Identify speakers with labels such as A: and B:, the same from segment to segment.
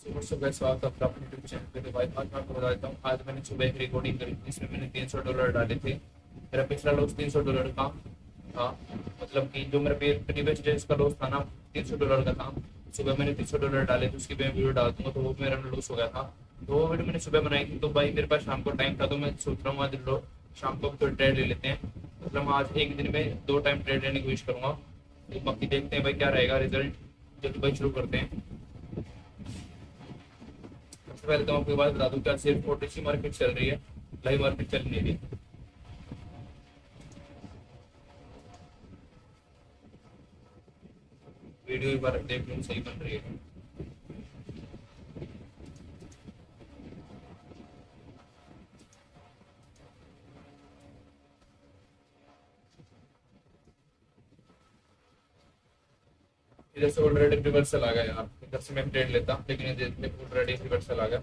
A: सुबह सुबह स्वागत है आपका अपने यूट्यूब चैनल पे। तो भाई आज मैं आपको बता देता हूँ, आज मैंने सुबह एक रिकॉर्डिंग करी जिसमें मैंने $300 डाले थे। मेरा पिछला लॉस $300 का था। मतलब कि जो मेरा प्रीवियस डेज का लॉस था ना, $300 का था। सुबह मैंने $300 डाले थे, उसकी मैं वीडियो डाल दूंगा, तो वो मेरा लॉस हो गया था। तो वो वीडियो मैंने सुबह बनाई थी। तो भाई मेरे पास शाम को टाइम था, तो मैं सोच रहा हूँ आज शाम को तो ट्रेड ले लेते हैं। मतलब आज एक दिन में 2 टाइम ट्रेड लेने की कोशिश करूंगा। तो बाकी देखते हैं भाई क्या रहेगा रिजल्ट। चलो भाई शुरू करते हैं। सबसे पहले तो मैं आपको बात बता दूं, क्या सिर्फ ओटीसी मार्केट चल रही है, लाइव मार्केट चल नहीं रही। वीडियो एक बार देख लूँ सही बन रही है। इधर से ऑलरेडी रिवर्सल आ गया यार, इधर से मैं ट्रेड लेता लेकिन ऑलरेडी रिवर्सल आ गया।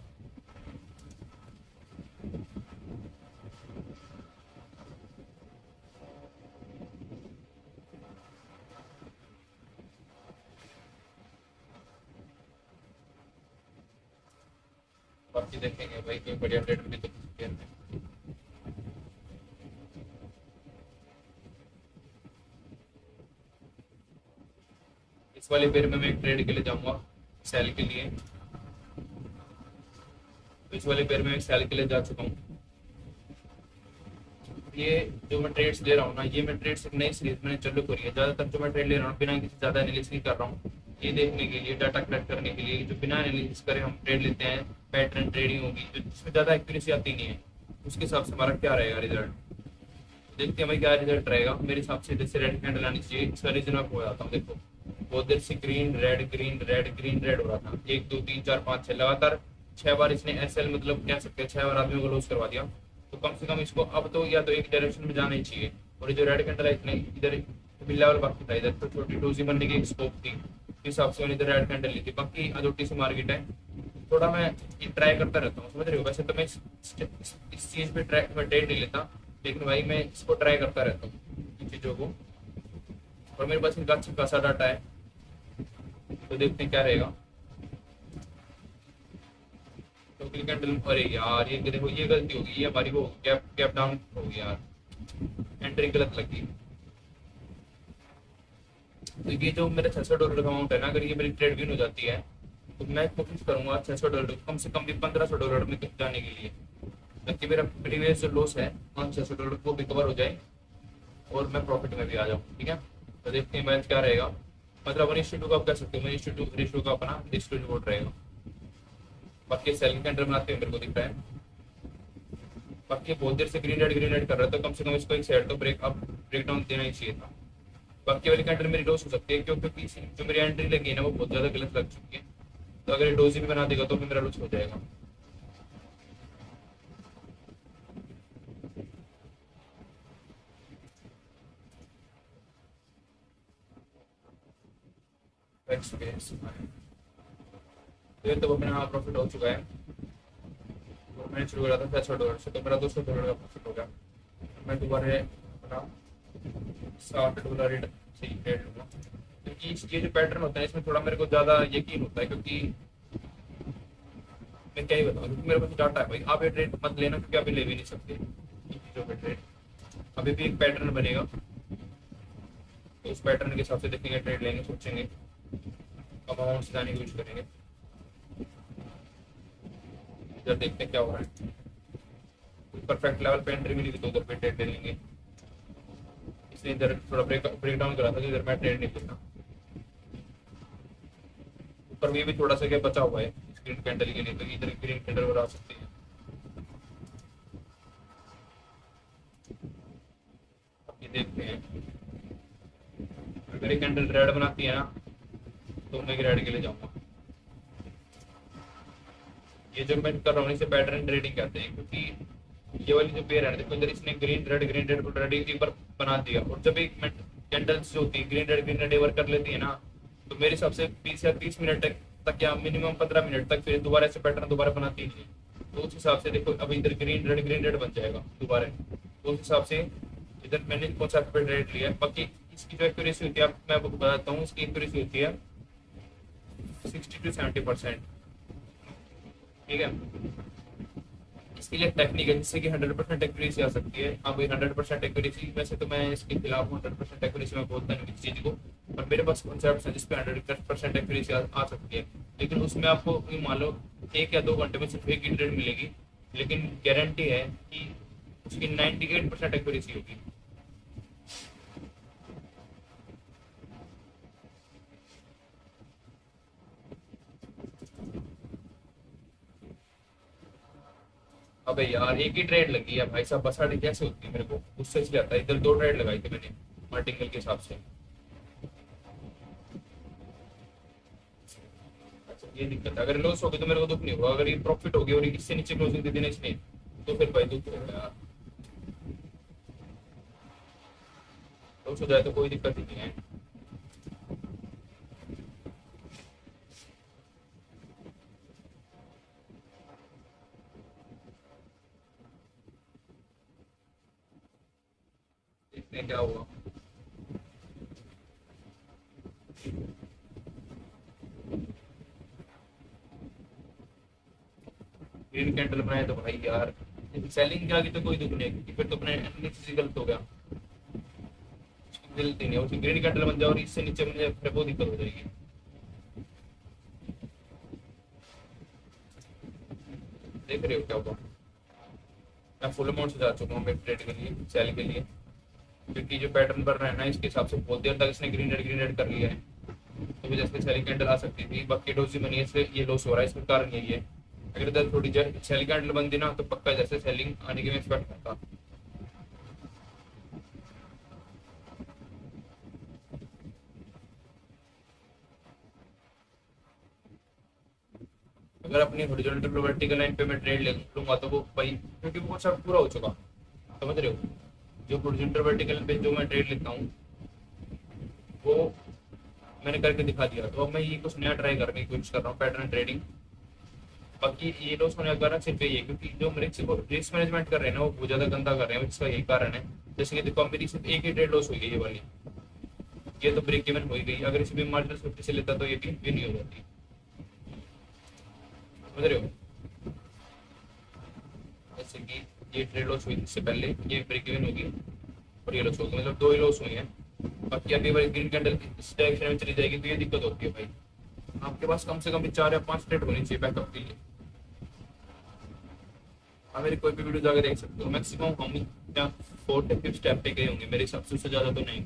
A: बाकी देखेंगे भाई कोई बढ़िया ट्रेड मिली तो। इस वाले पेयर में मैं एक ट्रेड के लिए जाऊंगा सेल के लिए। तो इस वाले पेयर में एक सेल के लिए जा चुका हूँ। ये जो मैं ट्रेड्स ले रहा हूँ ना, ये मैं ट्रेड्स एक नई सीरीज मैंने चालू करी है। ज्यादातर जो मैं ट्रेड ले रहा हूँ बिना किसी ज्यादा एनालिसिस नहीं कर रहा हूँ। ये देखने के लिए, डाटा कलेक्ट करने के लिए, जो बिना एनालिसिस करे हम ट्रेड लेते हैं, पैटर्न ट्रेडिंग होगी जो जिसमें ज्यादा एक्यूरेसी आती नहीं है, उसके हिसाब से हमारा क्या रहेगा रिजल्ट। देखते हैं भाई क्या रिजल्ट रहेगा। मेरे हिसाब से जैसे रेड कैंडल आनी चाहिए, इसका रीजन मैं आपको बताता हूँ। देखो बहुत देर से green red green red green red हो रहा था, 1 2 3 4 5 6 लगातार 6 बार इसने एसएल मतलब कह सकते हैं 6 बार आदमियों को लॉस करवा दिया। तो कम से कम इसको अब तो या तो एक डायरेक्शन में जाना ही चाहिए। और ये जो रेड कैंडल है इसने इधर लेवल बाकी था, इधर तो छोटी डोजी बनने की एक स्कोप थी, इस हिसाब से मैंने इधर रेड कैंडल ली थी। बाकी अजोटी से मार्केट है, थोड़ा मैं ये ट्राई करता रहता हूँ, समझ रहे हो। वैसे तो मैं इस चीज पे ट्राई मैं ट्रेड नहीं लेता, लेकिन भाई मैं इसको ट्राई करता रहता हूँ इन चीजों को। और मेरे पास इनका अच्छा खासा डाटा है, तो देखते हैं क्या रहेगा। तो कैंडल, अरे यार ये देखो ये गलती होगी, ये हमारी वो गैप गैप डाउन होगी यार, एंट्री गलत लगी। तो ये जो मेरा $600 का अमाउंट है ना, अगर ये मेरी ट्रेड विन हो जाती है तो मैं कोशिश करूंगा $600 कम से कम भी $1500 में जाने के लिए, ताकि मेरा प्रीवियस जो लॉस है $600 वो भी कवर हो जाए और मैं प्रॉफिट में भी आ जाऊँ। ठीक है, तो देखते हैं मैच क्या रहेगा। मतलब 1:2 का आप कह सकते हो, 1:2 रेशियो का अपना डिस्ट्रीब्यूट रहेगा। बाकी सेलिंग कैंडल बनाते हुए मेरे को दिख रहा है। बाकी बहुत देर से ग्रीन रेड कर रहा है, तो कम से कम इसको एक साइड तो ब्रेक अप ब्रेक डाउन देना ही चाहिए था। बाकी वाली कैंडल मेरी लॉस हो सकती है, क्योंकि जो मेरी एंट्री लगी है ना वो बहुत ज्यादा गलत लग चुकी है। तो अगर ये डोजी भी बना देगा तो फिर मेरा लॉस हो जाएगा। एक्सपीरियंस तो अपना प्रॉफिट हो चुका है। तो मैंने शुरू करा था $600 से, तो मेरा $200 का प्रॉफिट हो गया। मैं दोबारा अपना $60 से ही ट्रेड लूंगा, क्योंकि ये जो पैटर्न होता है इसमें थोड़ा मेरे को ज्यादा यकीन होता है। क्योंकि मैं क्या ही बताऊँ, क्योंकि मेरे पास डाटा है भाई। आप ये ट्रेड मत लेना, क्योंकि अभी ले भी नहीं सकते इन चीजों पे ट्रेड। अभी भी एक पैटर्न बनेगा, तो उस पैटर्न के हिसाब से देखेंगे, ट्रेड लेंगे, सोचेंगे, अमाउंट से जाने की कोशिश करेंगे। इधर देखते हैं क्या हो रहा है। परफेक्ट लेवल पे एंट्री मिली तो उधर पे ट्रेड ले लेंगे। इसलिए इधर थोड़ा ब्रेक डाउन करा था, तो इधर मैं ट्रेड नहीं लेता। ऊपर भी थोड़ा सा क्या बचा हुआ है ग्रीन कैंडल के लिए, तो इधर ग्रीन कैंडल बना सकते हैं। अब ये देखते हैं, अगर ये कैंडल रेड बनाती है ना तो मैं रेड के लिए जाऊंगा। ये जो मैं कर रहा हूँ इसे पैटर्न ट्रेडिंग कहते हैं, क्योंकि ये वाली जो पेयर है देखो, इधर इसने ग्रीन रेड ऑलरेडी एक बार बना दिया। और जब एक कैंडल्स जो होती है ग्रीन रेड एक बार कर लेती है ना, तो मेरे हिसाब से 20 या 30 मिनट तक या मिनिमम 15 मिनट तक फिर दोबारा से पैटर्न दोबारा बनाती नहीं है। तो उस हिसाब से देखो अभी इधर ग्रीन रेड बन जाएगा दोबारा। तो उस हिसाब से इधर मैंने कौन सा रेड लिया है। बाकी इसकी जो एक्यूरेसी होती है, मैं आपको बताता हूँ, इसकी एक्यूरेसी होती है 60 to 70%। ठीक है। इसके लिए टेक्निक है जिससे कि 100% एक्यूरेसी आ सकती है। अब 100% एक्यूरेसी, वैसे तो मैं इसके खिलाफ हूँ, 100% एक्यूरेसी में बोलता नहीं किसी चीज़ को, पर मेरे पास कॉन्सेप्ट है जिसपे 100% एक्यूरेसी आ सकती है। लेकिन उसमें आपको यूँ मान लो 1 या 2 घंटे में सिर्फ एक ही ट्रेड मिलेगी, लेकिन गारंटी है कि उसकी 98% एक्यूरेसी होगी। अबे यार एक ही ट्रेड लगी है भाई साहब, बसाड़ी कैसे होती है, मेरे को उससे इसलिए आता है। इधर 2 ट्रेड लगाई थी मैंने मार्टिंगल के हिसाब से। अच्छा ये दिक्कत है, अगर लॉस होगी तो मेरे को दुख नहीं होगा, अगर ये प्रॉफिट होगी और इससे नीचे क्लोजिंग दे देना इसने, तो फिर भाई दुख होगा यार। लॉस हो जाए तो कोई दिक्कत ही नहीं है। देखते हैं क्या हुआ। ग्रीन कैंडल बनाए तो भाई यार सेलिंग के आगे तो कोई दुख नहीं है, क्योंकि फिर तो अपने एनालिसिस गलत हो गया। गलती नहीं है, उसकी ग्रीन कैंडल बन जाए और इससे नीचे बन जाए फिर बहुत दिक्कत हो जाएगी। देख रहे हो क्या हुआ। मैं फुल अमाउंट से जा चुका हूँ ट्रेड के लिए, सेल के लिए, क्योंकि जो पैटर्न बन रहा है ना इसके हिसाब से बहुत देर तक इसने ग्रीन रेड कर लिया है, तो वजह से सेलिंग कैंडल आ सकती थी। बाकी डोजी मनी है इसलिए ये लॉस हो रहा है, इसका कारण यही है। अगर इधर थोड़ी सेलिंग कैंडल बनती ना तो पक्का जैसे सेलिंग आने के में एक्सपेक्ट करता। अगर अपनी हॉरिजॉन्टल वर्टिकल लाइन पे मैं ट्रेड ले लूंगा तो वो भाई, क्योंकि वो सब पूरा हो चुका, समझ रहे हो। जो हॉरिजॉन्टल वर्टिकल पे जो मैं ट्रेड लेता हूँ वो मैंने करके दिखा दिया, तो अब मैं ये कुछ नया ट्राई करने की कोशिश कर रहा हूँ, पैटर्न ट्रेडिंग। बाकी ये लॉस होने का कारण सिर्फ यही है क्योंकि जो रिस्क मैनेजमेंट कर रहे हैं ना वो बहुत ज्यादा गंदा कर रहे हैं, इसका यही कारण है। जैसे कि देखो मेरी सिर्फ एक ही ट्रेड लॉस हुई है, ये वाली, ये तो ब्रेक इवन हो ही गई। अगर इसे भी मार्जिनल 50 से लेता तो ये भी नहीं हो जाती, समझ रहे हो। जैसे कि ये ट्रेड लॉस हुई इससे पहले, ये ब्रेक इवन होगी और ये लॉस होगी, मतलब 2 ही लॉस हुई हैं। बाकी अभी बार ग्रीन कैंडल इस डायरेक्शन में चली जाएगी तो ये दिक्कत होती है भाई। आपके पास कम से कम भी 4 या 5 ट्रेड होनी चाहिए बैकअप के लिए। हाँ मेरी कोई भी वीडियो जाकर देख सकते हो, मैक्सिमम हम या 4 स्टेप पे गए होंगे मेरे हिसाब से, उससे ज्यादा तो नहीं।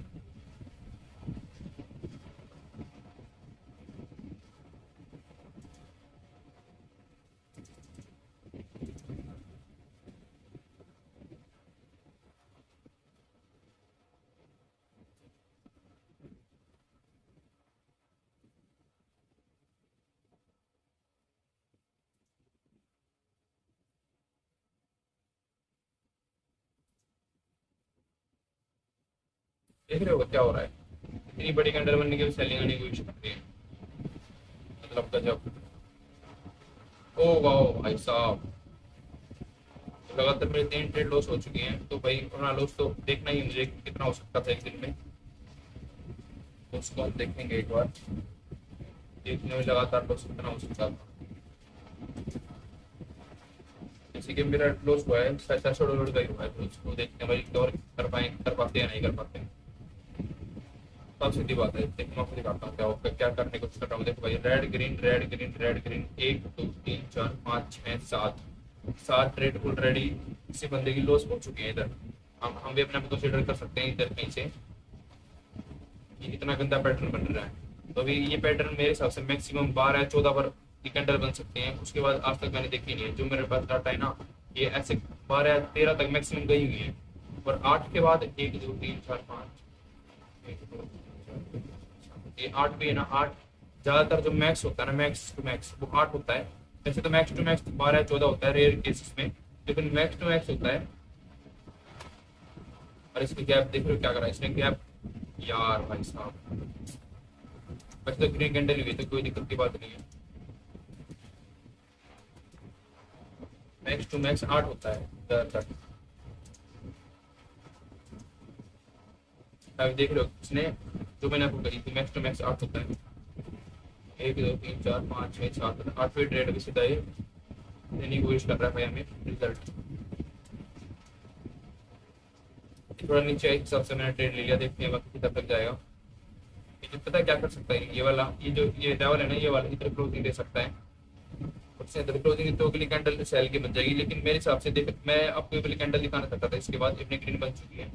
A: देख रहे हो क्या हो रहा है, इतनी बड़ी कैंडल बनने की सेलिंग आने की कोशिश करती है, मतलब गजब। ओ वाह भाई साहब, लगातार मेरे 3 ट्रेड लॉस हो चुके हैं, तो भाई अपना लॉस तो देखना ही मुझे कितना हो सकता था एक दिन में, तो उसको हम देखेंगे एक बार, देखने में लगातार लॉस कितना हो सकता था। जैसे कि मेरा लॉस हुआ है $700 का ही हुआ है, तो उसको देखते हैं भाई कवर कर पाते हैं या नहीं कर पाते हैं। सब सीधी बात है, देखो मैं आपको दिखाता हूँ क्या करने की कोशिश कर रहा हूँ। देखो भाई red green red green red green, 1 2 3 4 5 6 7 trade already किसी बंदे की लॉस हो चुकी है इधर। हम भी अपने आप कंसिडर कर सकते हैं इधर कहीं से कि इतना गंदा पैटर्न बन रहा है। तो अभी ये पैटर्न मेरे हिसाब से मैक्सिमम 12 या 14 बार कैंडल बन सकते हैं, उसके बाद आज तक मैंने देखी नहीं है। जो मेरे पास डाटा है ना ये ऐसे 12 या 13 तक मैक्सिमम गई हुई है, और 8 के बाद 1 2 3 4 5 ये 8 भी है ना, 8 ज्यादातर जो मैक्स होता है ना, मैक्स टू मैक्स वो 8 होता है। वैसे तो मैक्स टू मैक्स 12 या 14 होता है रेयर केसेस में, लेकिन मैक्स टू मैक्स होता है। और इसकी गैप देख रहे हो क्या करा इसने, गैप यार भाई साहब। वैसे तो ग्रीन कैंडल हुई तो कोई दिक्कत की बात नहीं है, मैक्स टू मैक्स 8 होता है ज्यादातर। अभी देख लो इसने जो मैंने आपको कही थी, मैक्स टू मैक्स 8 होता है। 1 2 3 4 5 6 7 8वीं ट्रेड भी सीधा ये देने की कोशिश कर रहा है भाई हमें रिजल्ट। थोड़ा नीचे एक हिसाब से मैंने ट्रेड ले लिया, देखते हैं वक्त कितना तक जाएगा। ये पता है क्या कर सकता है, ये वाला ये जो ये लेवल है ना, ये वाला इधर क्लोजिंग दे सकता है, उससे इधर क्लोजिंग तो अगली कैंडल सेल की बन जाएगी। लेकिन मेरे हिसाब से देख, मैं आपको अगली कैंडल दिखाना चाहता था, इसके बाद अपनी ग्रीन बन चुकी है।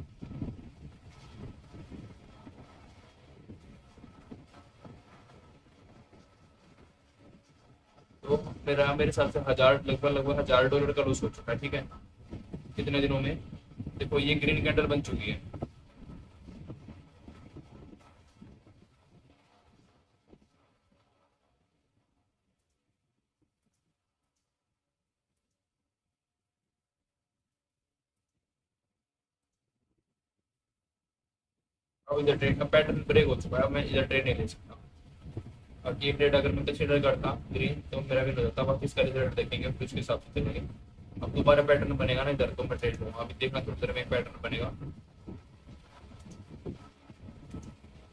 A: तो मेरे हिसाब से लगभग $1000 का लॉस हो चुका है, ठीक है, कितने दिनों में। देखो ये ग्रीन कैंडल बन चुकी है। अब इधर ट्रेड का पैटर्न ब्रेक हो चुका है, अब मैं इधर ट्रेड नहीं ले सकता। अब ये ट्रेड अगर मैं कंसिडर करता ग्रीन तो मेरा भी हो जाता, बाकी इसका रिजल्ट देखेंगे फिर उसके हिसाब से चलेंगे। अब दोबारा पैटर्न बनेगा ना इधर, तो मैं ट्रेड लूंगा। अभी देखना थोड़ी देर में एक पैटर्न बनेगा,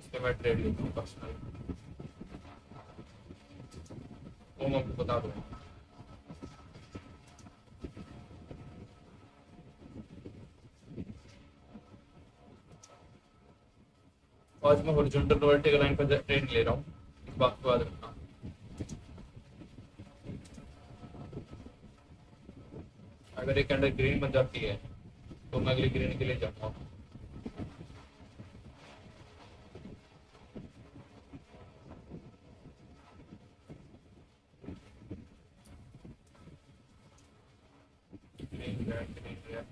A: इस पर मैं ट्रेड लेता हूँ पर्सनल, वो मैं आपको बता दूंगा। आज मैं हॉरिजॉन्टल वर्टिकल लाइन पर ट्रेड ले रहा हूँ, इस बात को याद रखना। अगर एक कैंडल ग्रीन बन जाती है तो मैं अगली ग्रीन के लिए जाऊंगा। Green red green red,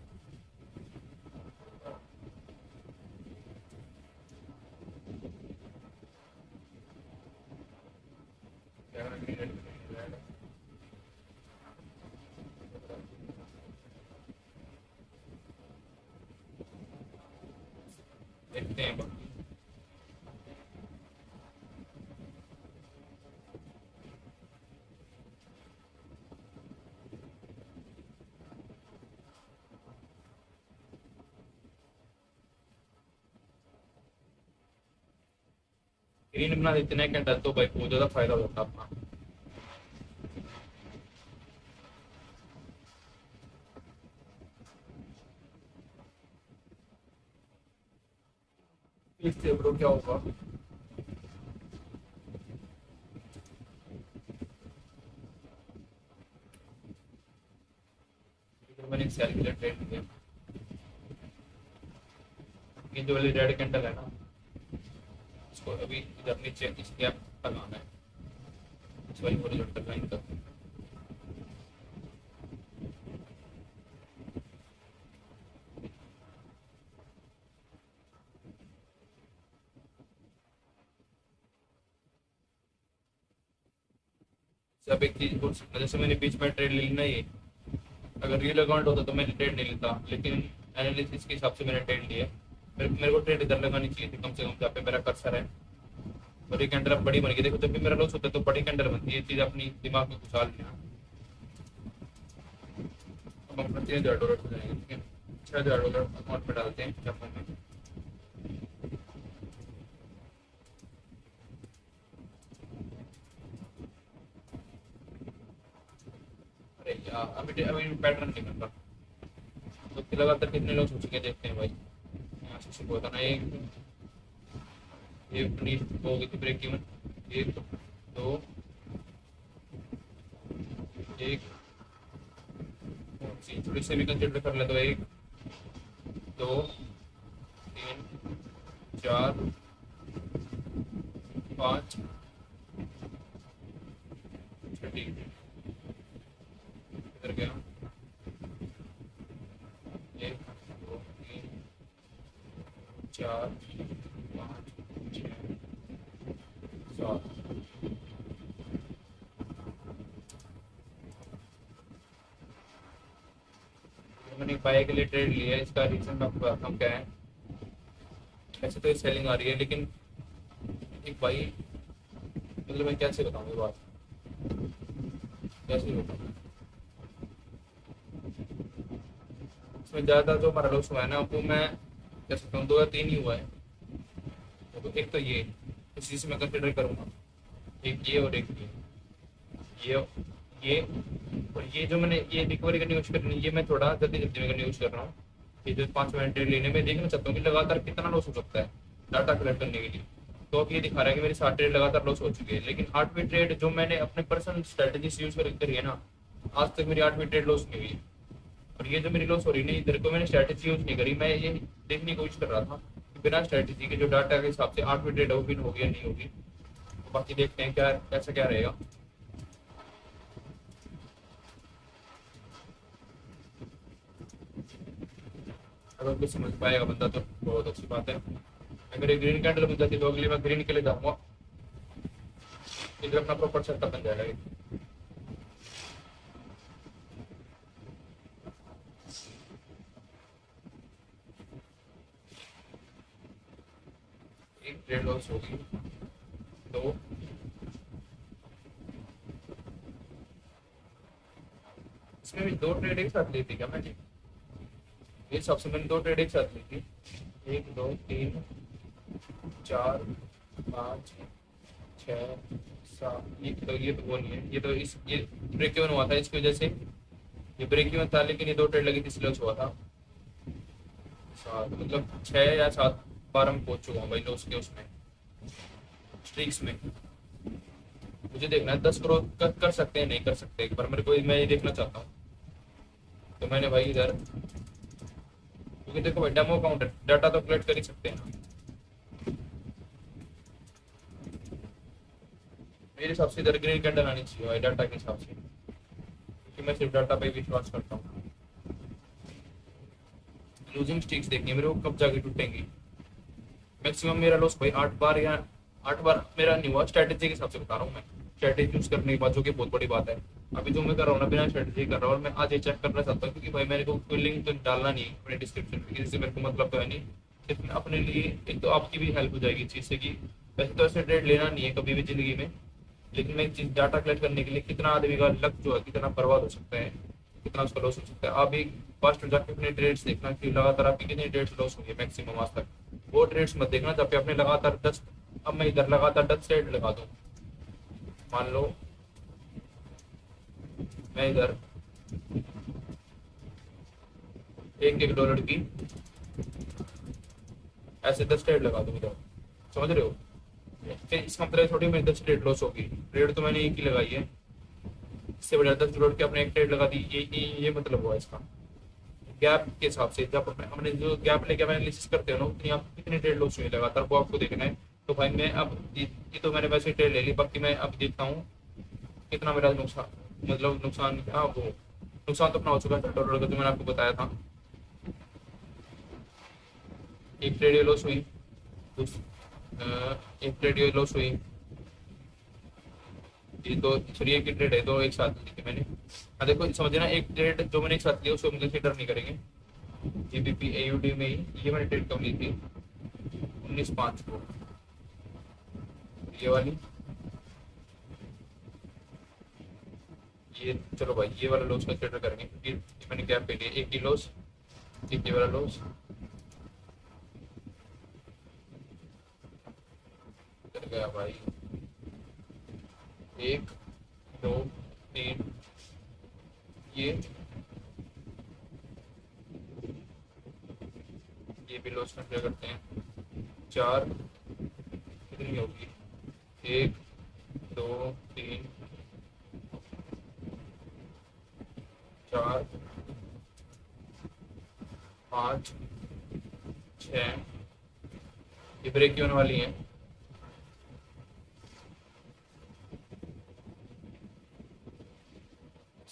A: green red green red, देखते हैं बाकी। ग्रीन बना देते ना कैंडल तो भाई बहुत ज्यादा फायदा हो जाता अपना। इससे ब्रो क्या होगा, मैंने सेल के लिए ट्रेड किया। ये जो वाली रेड कैंडल है ना, इसको अभी इधर नीचे इस गैप लगाना है, इस वाली हॉरिजॉन्टल लाइन तक। सब एक चीज बोल सकता, जैसे मैंने बीच में ट्रेड ले ली ना, ये अगर रियल अकाउंट होता तो मैंने ट्रेड नहीं लेता, लेकिन एनालिसिस के हिसाब से मैंने ट्रेड लिया। मेरे को ट्रेड इधर लगानी चाहिए थी कम से कम, जहाँ पे मेरा कर्सर है। और ये कैंडल अब बड़ी बन गई, देखो जब भी मेरा लॉस होता है तो बड़ी कैंडल बनती है, ये चीज अपनी दिमाग में घुसा लेना। अब हम अपना $3000 हो जाएंगे, ठीक है, $6000 अकाउंट में डालते हैं जापान में। अरे यार अभी अभी पैटर्न नहीं बन रहा, तो लगातार कितने लोग हो चुके हैं देखते हैं भाई। यहाँ से शुरू होता ना, एक अपनी हो गई थी ब्रेक इवन, एक दो, एक थोड़ी से भी कंसिडर कर ले तो एक दो तीन चार पाँच छठी, इधर गया एक दो तीन चार पाँच छः सात। मैंने बाय के लिए ट्रेड लिया है, इसका रीजन मैं आपको बताता हूँ क्या है। ऐसे तो ये सेलिंग आ रही है, लेकिन एक भाई मतलब मैं कैसे बताऊँ ये बात, कैसे बताऊँ। इसमें ज़्यादा जो हमारा लॉस हुआ है ना, वो मैं कह सकता हूँ 2 या 3 ही हुआ है। तो एक तो ये इसी से मैं कंसिडर करूँगा, एक ये और एक ये और ये जो मैंने ये रिकवरी करनी यूज करनी ये मैं थोड़ा जल्दी जल्दी में करनी यूज कर रहा हूँ। ये जो 5 मिनट ट्रेड लेने में देखना चाहता हूँ कि लगातार कितना लॉस हो सकता है डाटा कलेक्ट करने के लिए। तो अब ये दिखा रहा है कि मेरी 7 ट्रेड लगातार लॉस हो चुकी है, लेकिन 8वीं ट्रेड जो मैंने अपने पर्सनल स्ट्रेटेजी यूज करी है ना, आज तक मेरी 8वीं ट्रेड लॉस नहीं हुई। और ये जो मेरी लॉस हो रही है ना, इधर को मैंने स्ट्रेटेजी यूज नहीं करी, मैं ये देखने की कोशिश कर रहा था कि बिना स्ट्रेटेजी के जो डाटा के हिसाब से 8वीं ट्रेड विन होगी या नहीं होगी। तो बाकी देखते हैं क्या कैसा क्या रहेगा। अगर कुछ समझ पाएगा बंदा तो बहुत अच्छी बात है। अगर ये ग्रीन कैंडल बन जाती तो अगली मैं ग्रीन के लिए जाऊंगा, इधर अपना प्रॉपर सेटअप बन जाएगा। एक ट्रेड लॉस होगी, दो, इसमें भी 2 ट्रेड एक साथ ली थी क्या मैंने? ये सबसे मैंने 2 ट्रेड एक साथ ली थी, 1 2 3 4 5 6 7। ये तो वो नहीं है, ये तो इस ये ब्रेक इवन हुआ था इसकी वजह से, ये ब्रेक इवन था लेकिन ये 2 ट्रेड लगी थी इसलिए हुआ था। 7 मतलब 6 या 7 बार हम पहुंच चुका हूँ भाई लॉस के उसमें स्ट्रीक्स में। मुझे देखना है 10 करोड़ कर सकते हैं नहीं कर सकते, एक बार मेरे को मैं ये देखना चाहता हूँ। तो मैंने भाई इधर, क्योंकि देखो भाई डेमो अकाउंट है, डाटा तो कलेक्ट कर ही सकते हैं ना। मेरे हिसाब से इधर ग्रीन कैंडल आनी चाहिए भाई डाटा के हिसाब से, क्योंकि मैं सिर्फ डाटा पे विश्वास करता हूँ। लूजिंग स्टिक्स देखनी है मेरे को, कब जाके टूटेंगी। मैक्सिमम मेरा लॉस भाई 8 बार या 8 बार मेरा नहीं हुआ, स्ट्रेटेजी के हिसाब से बता रहा हूँ मैं, स्ट्रेटेजी यूज करने के बाद, जो कि बहुत बड़ी बात है। अभी जो मैं कर रहा हूँ ना बिना स्ट्रेटेजी कर रहा हूँ, और मैं आज ये चेक करना चाहता हूँ क्योंकि भाई मेरे को कोई लिंक तो डालना नहीं है अपने डिस्क्रिप्शन में, किसी से मेरे को मतलब तो है नहीं, सिर्फ अपने लिए। एक तो आपकी भी हेल्प हो जाएगी इस चीज़ से कि वैसे तो ऐसे ट्रेड लेना नहीं है कभी भी जिंदगी में, लेकिन मैं चीज डाटा कलेक्ट करने के लिए कितना आदमी का लक जो है कितना बर्बाद हो सकता है, कितना उसका लॉस हो सकता है। आप एक फर्स्ट जाके अपने ट्रेड्स देखना कि लगातार आपकी कितनी ट्रेड्स लॉस हुई है मैक्सिमम आज तक। वो ट्रेड्स मत देखना जब पे अपने लगातार 10, अब मैं इधर लगातार 10 ट्रेड लगा दूं, मान लो मैं इधर $1 की ऐसे 10 ट्रेड लगा दूं इधर, समझ रहे हो? फिर इसका मतलब थोड़ी मेरी 10 ट्रेड लॉस होगी, ट्रेड तो मैंने एक ही लगाई है, इससे बढ़िया 10 जोड़ के अपने एक ट्रेड लगा दी, ये मतलब हुआ इसका। गैप के हिसाब से जब हमने जो गैप लेके मैंने एनालिसिस करते हो ना, उतनी आप कितनी ट्रेड लॉस हुई लगातार वो आपको देखना है। तो भाई मैं अब ये तो मैंने वैसे ट्रेड ले ली, बाकी मैं अब देखता हूँ कितना मेरा नुकसान, मतलब नुकसान क्या वो नुकसान तो अपना हो चुका है $10 का जो मैंने आपको बताया था। एक ट्रेड ये लॉस हुई, एक ट्रेड ये लॉस हुई, ये तो सॉरी एक ही ट्रेड है, दो एक साथ ली थी मैंने। हाँ देखो समझे ना, एक ट्रेड जो मैंने एक साथ लिया उसको हम कंसिडर नहीं करेंगे। जीबीपी एयूडी में ही ये मैंने ट्रेड कम ली थी 19/5 को, ये वाली, ये चलो भाई ये वाला लॉस कंसिडर करेंगे क्योंकि मैंने गैप पे लिया। एक ही लॉस, एक ये वाला लॉस, कर गया भाई 1 2 3, ये भी लॉस कंसिडर करते हैं। 4 कितनी होगी, 1 2 3 4 5 6, ये ब्रेक होने वाली है।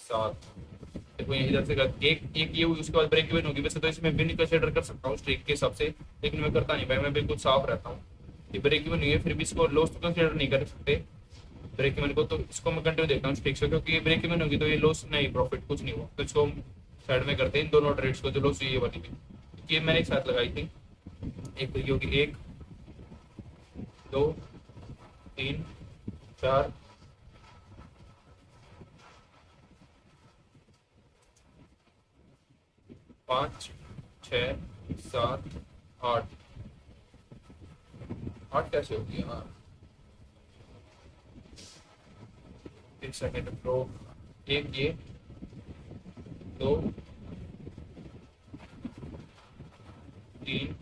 A: 7 देखो ये इधर से एक एक ये हुई, उसके बाद ब्रेक इवन होगी। वैसे तो इसमें भी नहीं कंसिडर कर सकता हूँ स्ट्रीक के हिसाब से, लेकिन मैं करता नहीं भाई, मैं बिल्कुल साफ रहता हूँ। ये ब्रेक इवन हुई है फिर भी इसको लॉस तो कंसिडर नहीं कर सकते ब्रेक इवन को, तो इसको मैं कंटिन्यू देखता हूँ स्ट्रीक से, क्योंकि ये ब्रेक इवन होगी तो ये लॉस नहीं प्रॉफिट कुछ नहीं हुआ, तो इसको साइड में करते हैं इन दोनों ट्रेड्स को जो लॉस हुई है वाली भी। ये मैंने एक साथ लगाई थी, एक तो ये होगी 1 2 3 4 5 6 7 8, 8 कैसे होगी? हाँ एक सेकेंड ब्रो, एक ये दो, तीन,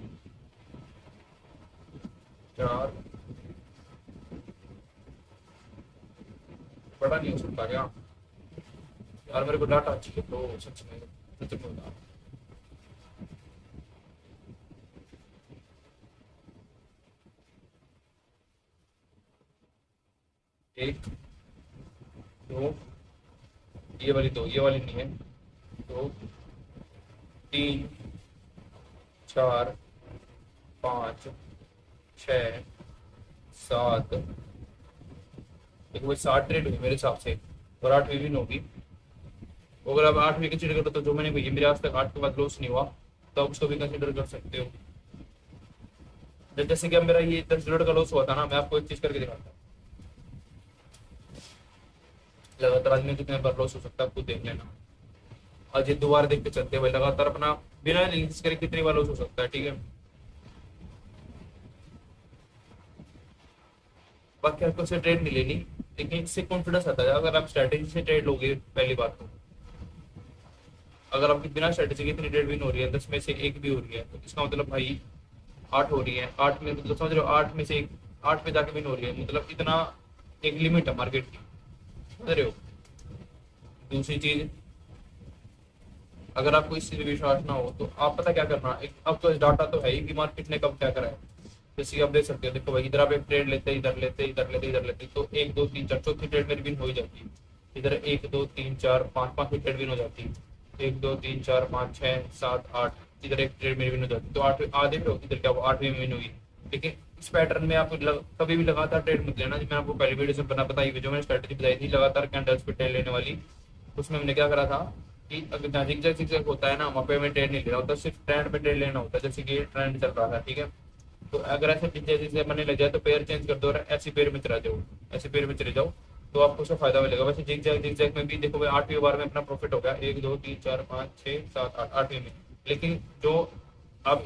A: चार, बड़ा नहीं हो सकता क्या यार, मेरे को डाटा चाहिए तो सच में, सच में बता। एक, दो, ये वाली दो, ये वाली नहीं है, दो, तीन, चार, पाँच, छः, सात, देखो भाई 60 ट्रेड हुई मेरे हिसाब से, और 8वीं भी होगी। अगर आप 8वीं कंसिडर करो तो जो मैंने भैया मेरे आज तक 8 के बाद लॉस नहीं हुआ, तो आप उसको भी कंसिडर कर सकते हो। जैसे कि अब मेरा ये 10 डॉलर का लॉस हुआ था ना, मैं आपको एक चीज करके दिखाता हूँ। लगातार आज में कितने बार लॉस हो सकता है आपको देख लेना। आज ये दोबारा देख के चलते हैं भाई, लगातार अपना बिना एनालिसिस करे कितनी बार लॉस हो सकता है, ठीक है। बाकी आपको से ट्रेड नहीं लेनी, लेकिन इससे कॉन्फिडेंस आता है अगर आप स्ट्रेटेजी से ट्रेड लोगे। पहली बात तो अगर आपकी बिना स्ट्रेटेजी के इतनी ट्रेड विन हो रही है, 10 में से एक भी हो रही है, तो इसका मतलब भाई 8 हो रही है, 8 में मतलब समझ रहे हो, 8 में से एक, 8 पे जाके विन हो रही है, मतलब इतना एक लिमिट है मार्केट की, समझ रहे हो। दूसरी चीज, अगर आपको इस चीज में विश्वास ना हो तो आप पता क्या करना, एक आपके पास डाटा तो है ही कि मार्केट ने कब क्या करा है। जैसे कि आप देख सकते हो, देखो भाई इधर आप एक ट्रेड लेते, इधर लेते, इधर लेते, इधर लेते, तो 1 2 3 4 चौथी ट्रेड मेरी विन हो ही जाती है। इधर 1 2 3 4 5 5 ट्रेड विन हो जाती है, 1 2 3 4 5 6 7 8, इधर एक ट्रेड मेरी विन हो जाती है, तो 8 आधे पे इधर क्या हुआ, 8वीं में विन हुई। लेकिन इस पैटर्न में आप कभी भी लगातार ट्रेड मत लेना, मैंने आपको पहले वीडियो से बना बताई, जो मैंने स्ट्रेटेजी बताई थी लगातार कैंडल्स पे ट्रेड लेने वाली, उसमें हमने क्या करा था कि अगर जहाँ जिग होता है ना, वहाँ पे हमें ट्रेड नहीं लेना होता, सिर्फ ट्रेंड पे ट्रेड लेना होता है। जैसे कि ट्रेंड चल रहा था, ठीक है, तो अगर ऐसे जैसे बनने लग जाए तो पेयर चेंज कर दो और ऐसी पेयर में चला जाओ, ऐसे पेयर में चले जाओ, तो आपको उसका फायदा मिलेगा। वैसे जिग जैग में भी देखो भाई 8वीं बार में अपना प्रॉफिट हो गया, 1 2 3 4 5 6 7 8, 8वीं में। लेकिन जो आप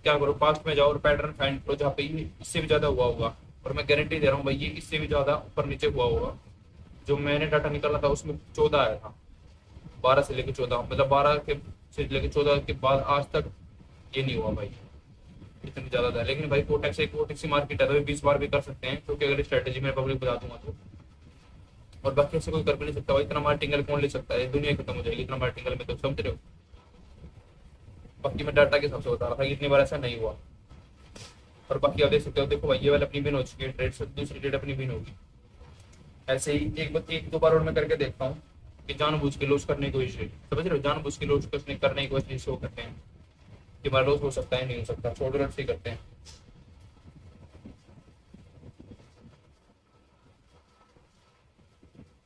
A: क्या करो, पास्ट में जाओ और पैटर्न फाइंड करो जहाँ पे ये इससे भी ज्यादा हुआ होगा, और मैं गारंटी दे रहा हूँ भाई ये इससे भी ज्यादा ऊपर नीचे हुआ होगा। जो मैंने डाटा निकाला था उसमें 14 आया था, 12 से लेकर 14, मतलब 12 के से लेकर 14 के बाद आज तक ये नहीं हुआ भाई, इतनी ज्यादा था। लेकिन भाई कोटेक्स की मार्केट है तो 20 बार भी कर सकते हैं, क्योंकि अगर स्ट्रेटेजी मैं पब्लिक बता दूंगा तो। और बाकी ऐसे कोई कर भी नहीं सकता भाई, इतना मार्टिंगल कौन ले सकता है, दुनिया खत्म हो जाएगी इतना मार्टिंगल में, तो समझ रहे हो। बाकी मैं डाटा के हिसाब से बता रहा था कि इतनी बार ऐसा नहीं हुआ। और बाकी आप देख सकते हो, देखो भाई ये वाला अपनी बिन हो चुकी है ट्रेड से, दूसरी ट्रेड अपनी बिन होगी। ऐसे ही एक दो बार और मैं करके देखता हूँ कि जानबूझ के लॉस करने की कोशिश, समझ रहे हो, जानबूझ के लॉस करने की कोशिश शो करते हैं कि हमारा लॉस हो सकता है नहीं हो सकता, छोटे रन से करते हैं।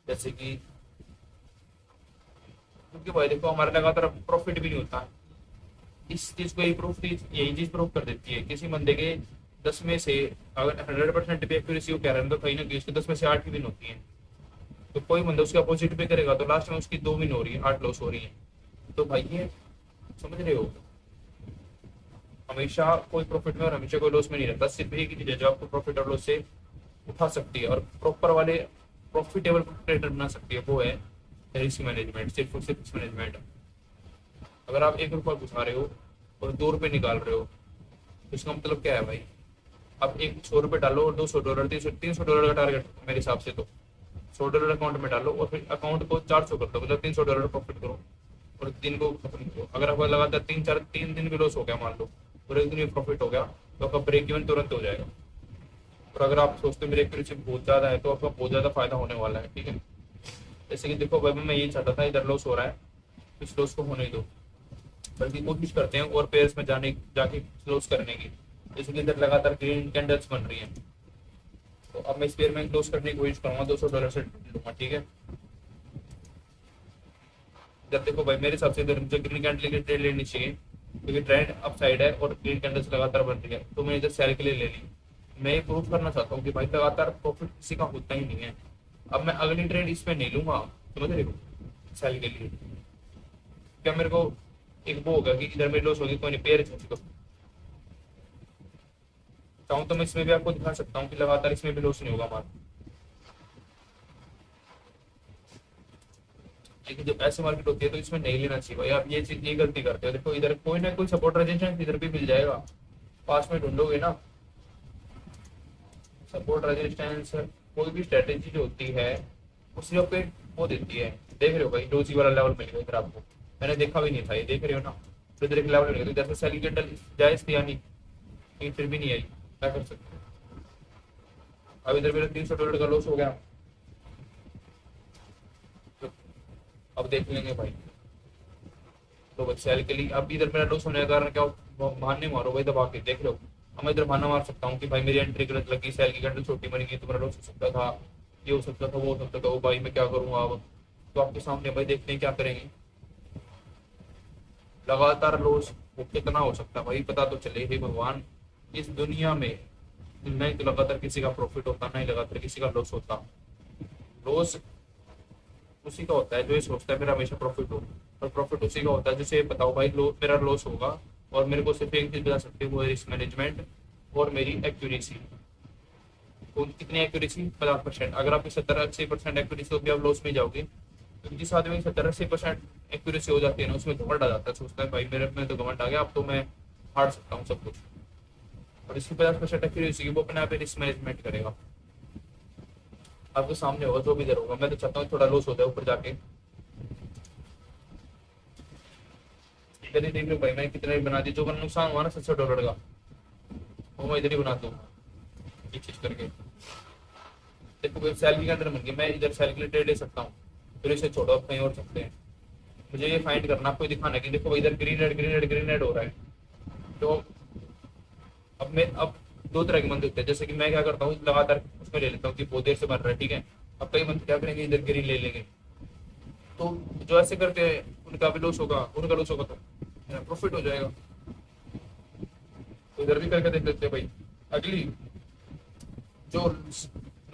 A: जैसे कि क्योंकि भाई देखो हमारे लगातार प्रॉफिट भी नहीं होता है, इस चीज को यही चीज प्रूव कर देती है। किसी बंदे के 10 में से अगर 100% भी एक्यूरेसी वो कह रहे हैं, तो कहीं ना कहीं उसके 10 में से 8 की विन होती है। तो कोई बंदा उसके अपोजिट पे करेगा तो लास्ट में उसकी 2 विन हो रही है, 8 लॉस हो रही है। तो भाई ये समझ रहे हो, हमेशा कोई प्रॉफिट में और हमेशा कोई लॉस में नहीं रहता। सिर्फ एक ही चीज है जो आपको प्रॉफिट और लॉस से उठा सकती है और प्रॉपर वाले प्रॉफिटेबल ट्रेडर बना सकती है, वो है रिस्क मैनेजमेंट, सिर्फ और सिर्फ रिस्क मैनेजमेंट। अगर आप 1 रुपया घुसा रहे हो और 2 रुपये निकाल रहे हो, तो इसका मतलब क्या है भाई, आप एक 100 रुपये डालो और $200 $300 का टारगेट मेरे हिसाब से, तो $100 अकाउंट में डालो और फिर अकाउंट को 400 कर दो, मतलब $300 प्रॉफिट करो और दिन को खत्म करो। अगर आपको लगातार 3 दिन भी लॉस हो गया मान लो, और एक दिन भी प्रॉफिट हो गया, तो आपका ब्रेक इवन तुरंत हो जाएगा। और अगर आप सोचते हो मेरे एक्यूरेसी बहुत ज्यादा है, तो आपका बहुत ज्यादा फायदा होने वाला है, ठीक है। जैसे कि देखो भाई मैं यही चाहता था, इधर लॉस हो रहा है, इस लॉस को होने दो, बल्कि कोशिश करते हैं और पेयर्स में जाके क्लोज करने की। जैसे कि इधर लगातार ग्रीन कैंडल्स बन रही हैं, तो अब मैं इस पेयर में क्लोज करने की कोशिश करूंगा, $200 से लूंगा, ठीक है। इधर देखो भाई मेरे हिसाब से इधर मुझे ग्रीन कैंडल की ट्रेड लेनी चाहिए, क्योंकि ट्रेंड अप साइड है और ग्रीन कैंडल्स लगातार बन रही है, तो मैंने इधर सेल के लिए ले ली। मैं ये प्रूव करना चाहता हूँ कि भाई लगातार प्रॉफिट किसी का होता ही नहीं है। अब मैं अगली ट्रेड इसमें नहीं लूंगा, समझ रहे हो, सेल के लिए। क्या मेरे को एक वो होगा कि इधर मेरी लॉस होगी, कोई नहीं, पेयर चेंज करो। चाहूँ तो मैं इसमें भी आपको दिखा सकता हूँ कि लगातार इसमें भी लॉस नहीं होगा हमारा। लेकिन जब ऐसे मार्केट होती है तो इसमें नहीं लेना चाहिए भाई। आप ये चीज ये गलती करते हो। देखो इधर कोई ना कोई सपोर्ट रेजिस्टेंस इधर भी मिल जाएगा, पास में ढूंढोगे ना सपोर्ट रेजिस्टेंस। कोई भी स्ट्रेटेजी जो होती है उसी पे वो देती है। देख रहे हो भाई डोजी वाला लेवल मिल गया इधर आपको, मैंने देखा भी नहीं था, ये देख रहे हो ना। तो इधर एक लेवल मिल गया, तो इधर से सेलिंग कैंडल जायज थी यानी, लेकिन फिर भी नहीं आई, क्या कर सकते हो। अब इधर मेरा $300 का लॉस हो गया। तो अब देख लेंगे भाई, तो बस सेल के लिए अब इधर मेरा लॉस होने का कारण क्या बहाने मारो भाई दबा के, देख लो। अब मैं इधर बहाना मार सकता हूँ कि भाई मेरी एंट्री गलत लगी, सेल की कैंडल छोटी बनी गई, तो मेरा लॉस हो सकता था, ये हो सकता था, वो हो सकता था, वो भाई मैं क्या करूँगा अब। तो आपके सामने भाई देखते हैं क्या करेंगे। लगातार लॉस वो कितना हो सकता है भाई, पता तो चले। हे भगवान, इस दुनिया में नहीं तो लगातार किसी का प्रॉफिट होता, नहीं लगातार किसी का लॉस होता। लॉस उसी का होता है जो ये सोचता है मेरा हमेशा प्रॉफिट हो, और प्रॉफिट उसी का होता है जिसे बताओ भाई मेरा लॉस होगा, और मेरे को सिर्फ एक चीज बता सकते हो वो है रिस्क मैनेजमेंट और मेरी एक्यूरेसी। तो कितनी एक्यूरेसी? 50%। अगर आपकी 70-80% एक्यूरेसी होगी आप लॉस में जाओगे। तो जिस आदमी की 70-80% एक्यूरेसी हो जाती है ना, उसमें घमंड आ जाता है, सोचता है भाई मेरे में तो घमंड आ गया, अब तो मैं हार सकता हूँ सब कुछ। और इसकी 50% एक्यूरेसी की वो अपने आप रिस्क मैनेजमेंट करेगा। आपके सामने होगा जो भी इधर होगा। मैं तो चाहता हूँ थोड़ा लॉस होता है ऊपर जाके। इधर ही देख लो भाई मैंने कितने बना दी, जो मैंने नुकसान हुआ ना $700 का, वो मैं इधर ही बना दूँ एक चीज करके। देखो भाई सैलरी के अंदर बन गई, मैं इधर सैलरी के लिए ट्रेड ले सकता हूँ, फिर इसे छोड़ो अब कहीं और सकते हैं। मुझे ये फाइंड करना, आपको दिखाना कि देखो इधर green red green red green red हो रहा है। तो अब दो तरह के बंदे होते हैं, जैसे कि मैं क्या करता हूँ लगातार उसमें ले लेता हूँ कि बहुत देर से बन रहा है, ठीक है। अब कई बंदे क्या करेंगे इधर ग्रीन ले लेंगे, तो जो ऐसे करते हैं उनका भी लॉस होगा, उनका लॉस होगा तो मेरा प्रॉफिट हो जाएगा। तो इधर भी करके देख लेते हैं भाई। अगली जो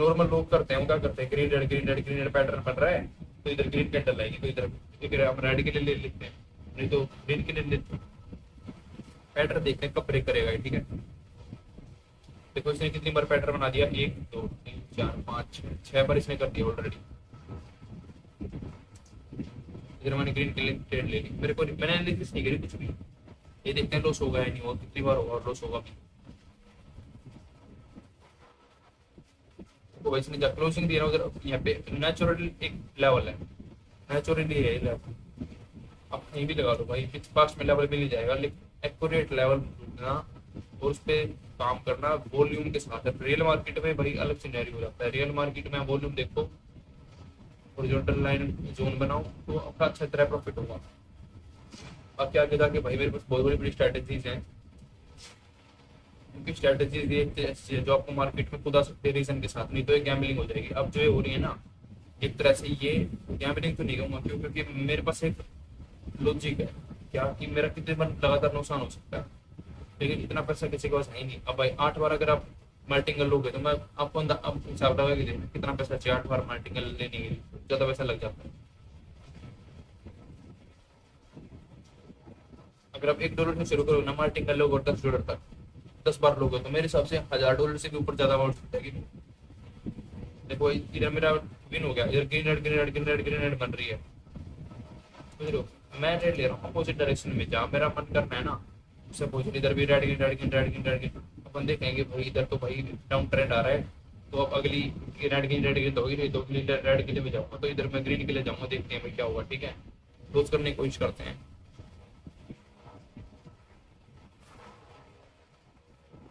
A: नॉर्मल लोग करते हैं वो क्या करते हैं, green red green red green red pattern बन रहा है तो इधर ग्रीन कैंडल आएगी, तो इधर हम रेड के लिए ले लेते हैं, नहीं तो ग्रीन के लिए लेते हैं। पैटर्न देखते हैं कब ब्रेक करेगा, ठीक है। देखो इसने कितनी बार पैटर्न बना दिया, 1 2 3 4 5 6 बार इसने कर दिया ऑलरेडी। इधर मैंने ग्रीन के लिए ट्रेड ले ली, मेरे को मैंने एनालिसिस नहीं करी कुछ भी। ये देखते हैं लॉस होगा या नहीं, वो कितनी बार होगा और लॉस होगा भी। तो इसने जब क्लोजिंग दिया उधर, यहाँ पे नेचुरली एक लेवल है, नेचुरली है लेवल। आप कहीं भी लगा लो भाई, फिक्स पास्ट में लेवल मिल जाएगा, लेकिन एक्यूरेट लेवल ढूंढना और उस पर काम करना वॉल्यूम के साथ है। रियल मार्केट में भाई अलग सिनेरियो हो जाता है। रियल मार्केट में वॉल्यूम देखो, हॉरिजॉन्टल लाइन जोन बनाओ तो आपका अच्छा तरह प्रॉफिट होगा। अब क्या आगे जाके भाई मेरे पास बहुत बड़ी बड़ी स्ट्रैटेजीज हैं, क्योंकि स्ट्रैटेजीज ये ऐसी है जो आपको मार्केट में खुद आ सकते हैं रीजन के साथ, नहीं तो ये गैम्बलिंग हो जाएगी। अब जो ये हो रही है ना, एक तरह से ये गैम्बलिंग तो नहीं कहूँगा, क्योंकि मेरे पास एक लॉजिक है क्या कि मेरा कितने बार लगातार नुकसान हो सकता है, लेकिन इतना पैसा किसी के पास है ही नहीं। अब भाई 8 बार अगर आप मल्टीगल लोगे तो मैं आपको अब हिसाब लगा के देना कितना पैसा चाहिए 8 बार मल्टीगल लेने के लिए, ज्यादा पैसा लग जाता है। अगर आप $1 से शुरू करो ना मल्टीगल लोग और $10 तक 10 बार लोगे तो मेरे हिसाब से $1000 से भी ऊपर ज्यादा अमाउंट सकता है कि। देखो इधर मेरा विन हो गया, इधर green red green red green red green red बन रही है, समझ लो। मैं रेड ले रहा हूँ अपोजिट डायरेक्शन में, जहाँ मेरा मन करना है ना उससे अपोजिट। इधर भी red green red green red green red green, अपन देखेंगे भाई इधर तो भाई डाउन ट्रेंड आ रहा है, तो अब अगली रेड ग्रीन तो होगी नहीं, तो अगली रेड के लिए भी जाऊंगा, तो इधर मैं ग्रीन के लिए जाऊंगा, देखते हैं भाई क्या होगा, ठीक है। क्लोज करने की कोशिश करते हैं।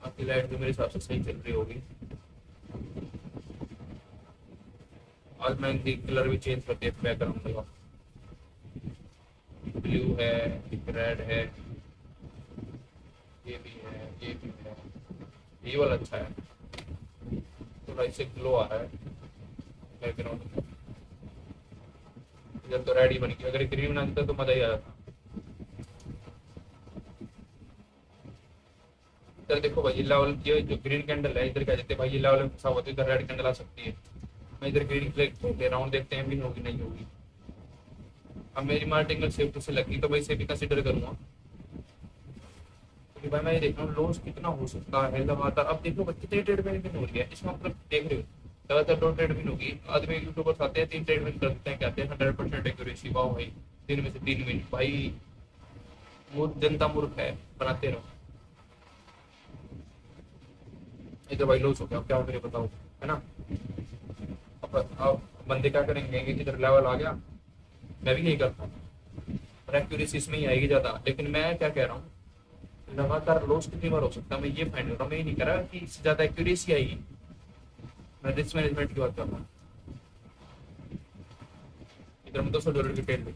A: बाकी लाइट तो मेरे हिसाब से सही चल रही होगी। आज मैं कलर भी चेंज कर दिया बैकग्राउंड का, ब्लू है रेड है, ये भी है ये भी है, ये वाला अच्छा है, थोड़ा इससे ग्लो आ रहा है बैकग्राउंड में। इधर तो रेड ही बन गया, अगर ग्रीन बना देता तो मजा ही आ जाता। इधर देखो भाई ये लेवल, ये जो ग्रीन कैंडल है इधर क्या देते भाई, ये लेवल में फंसा हुआ तो इधर रेड कैंडल आ सकती है। मैं इधर ग्रीन ले रहा हूँ, देखते हैं भी होगी नहीं होगी। अब मेरी मार्टिंगल सेफ्टी से लगी तो भाई इसे भी कंसिडर करूंगा, क्योंकि भाई मैं ये देख रहा हूँ लॉस कितना हो सकता है लगातार। अब देखो कितने ट्रेड में हो रही है इसमें, मतलब देख रहे हो ज्यादातर दो ट्रेड विन होगी। आदमी यूट्यूबर्स आते हैं 3 ट्रेड विन कर देते हैं, कहते हैं 100% एक्यूरेसी, वाह भाई 3 में से 3 विन। भाई मूर्ख जनता मूर्ख है, बनाते रहो। ये तो भाई लॉस हो गया, अब क्या करें बताओ, है ना। अब बंदे क्या करेंगे कि इधर लेवल आ गया, मैं भी यही करता हूँ, और एक्यूरेसी इसमें ही आएगी ज्यादा। लेकिन मैं क्या कह रहा हूँ, लगातार लॉस कितनी बार हो सकता है, मैं ये फाइंड कर रहा हूँ। मैं ये नहीं कह रहा कि इससे ज्यादा एक्यूरेसी आएगी, मैं रिस्क मैनेजमेंट की बात कर रहा हूँ। इधर में $200 की ट्रेड ली,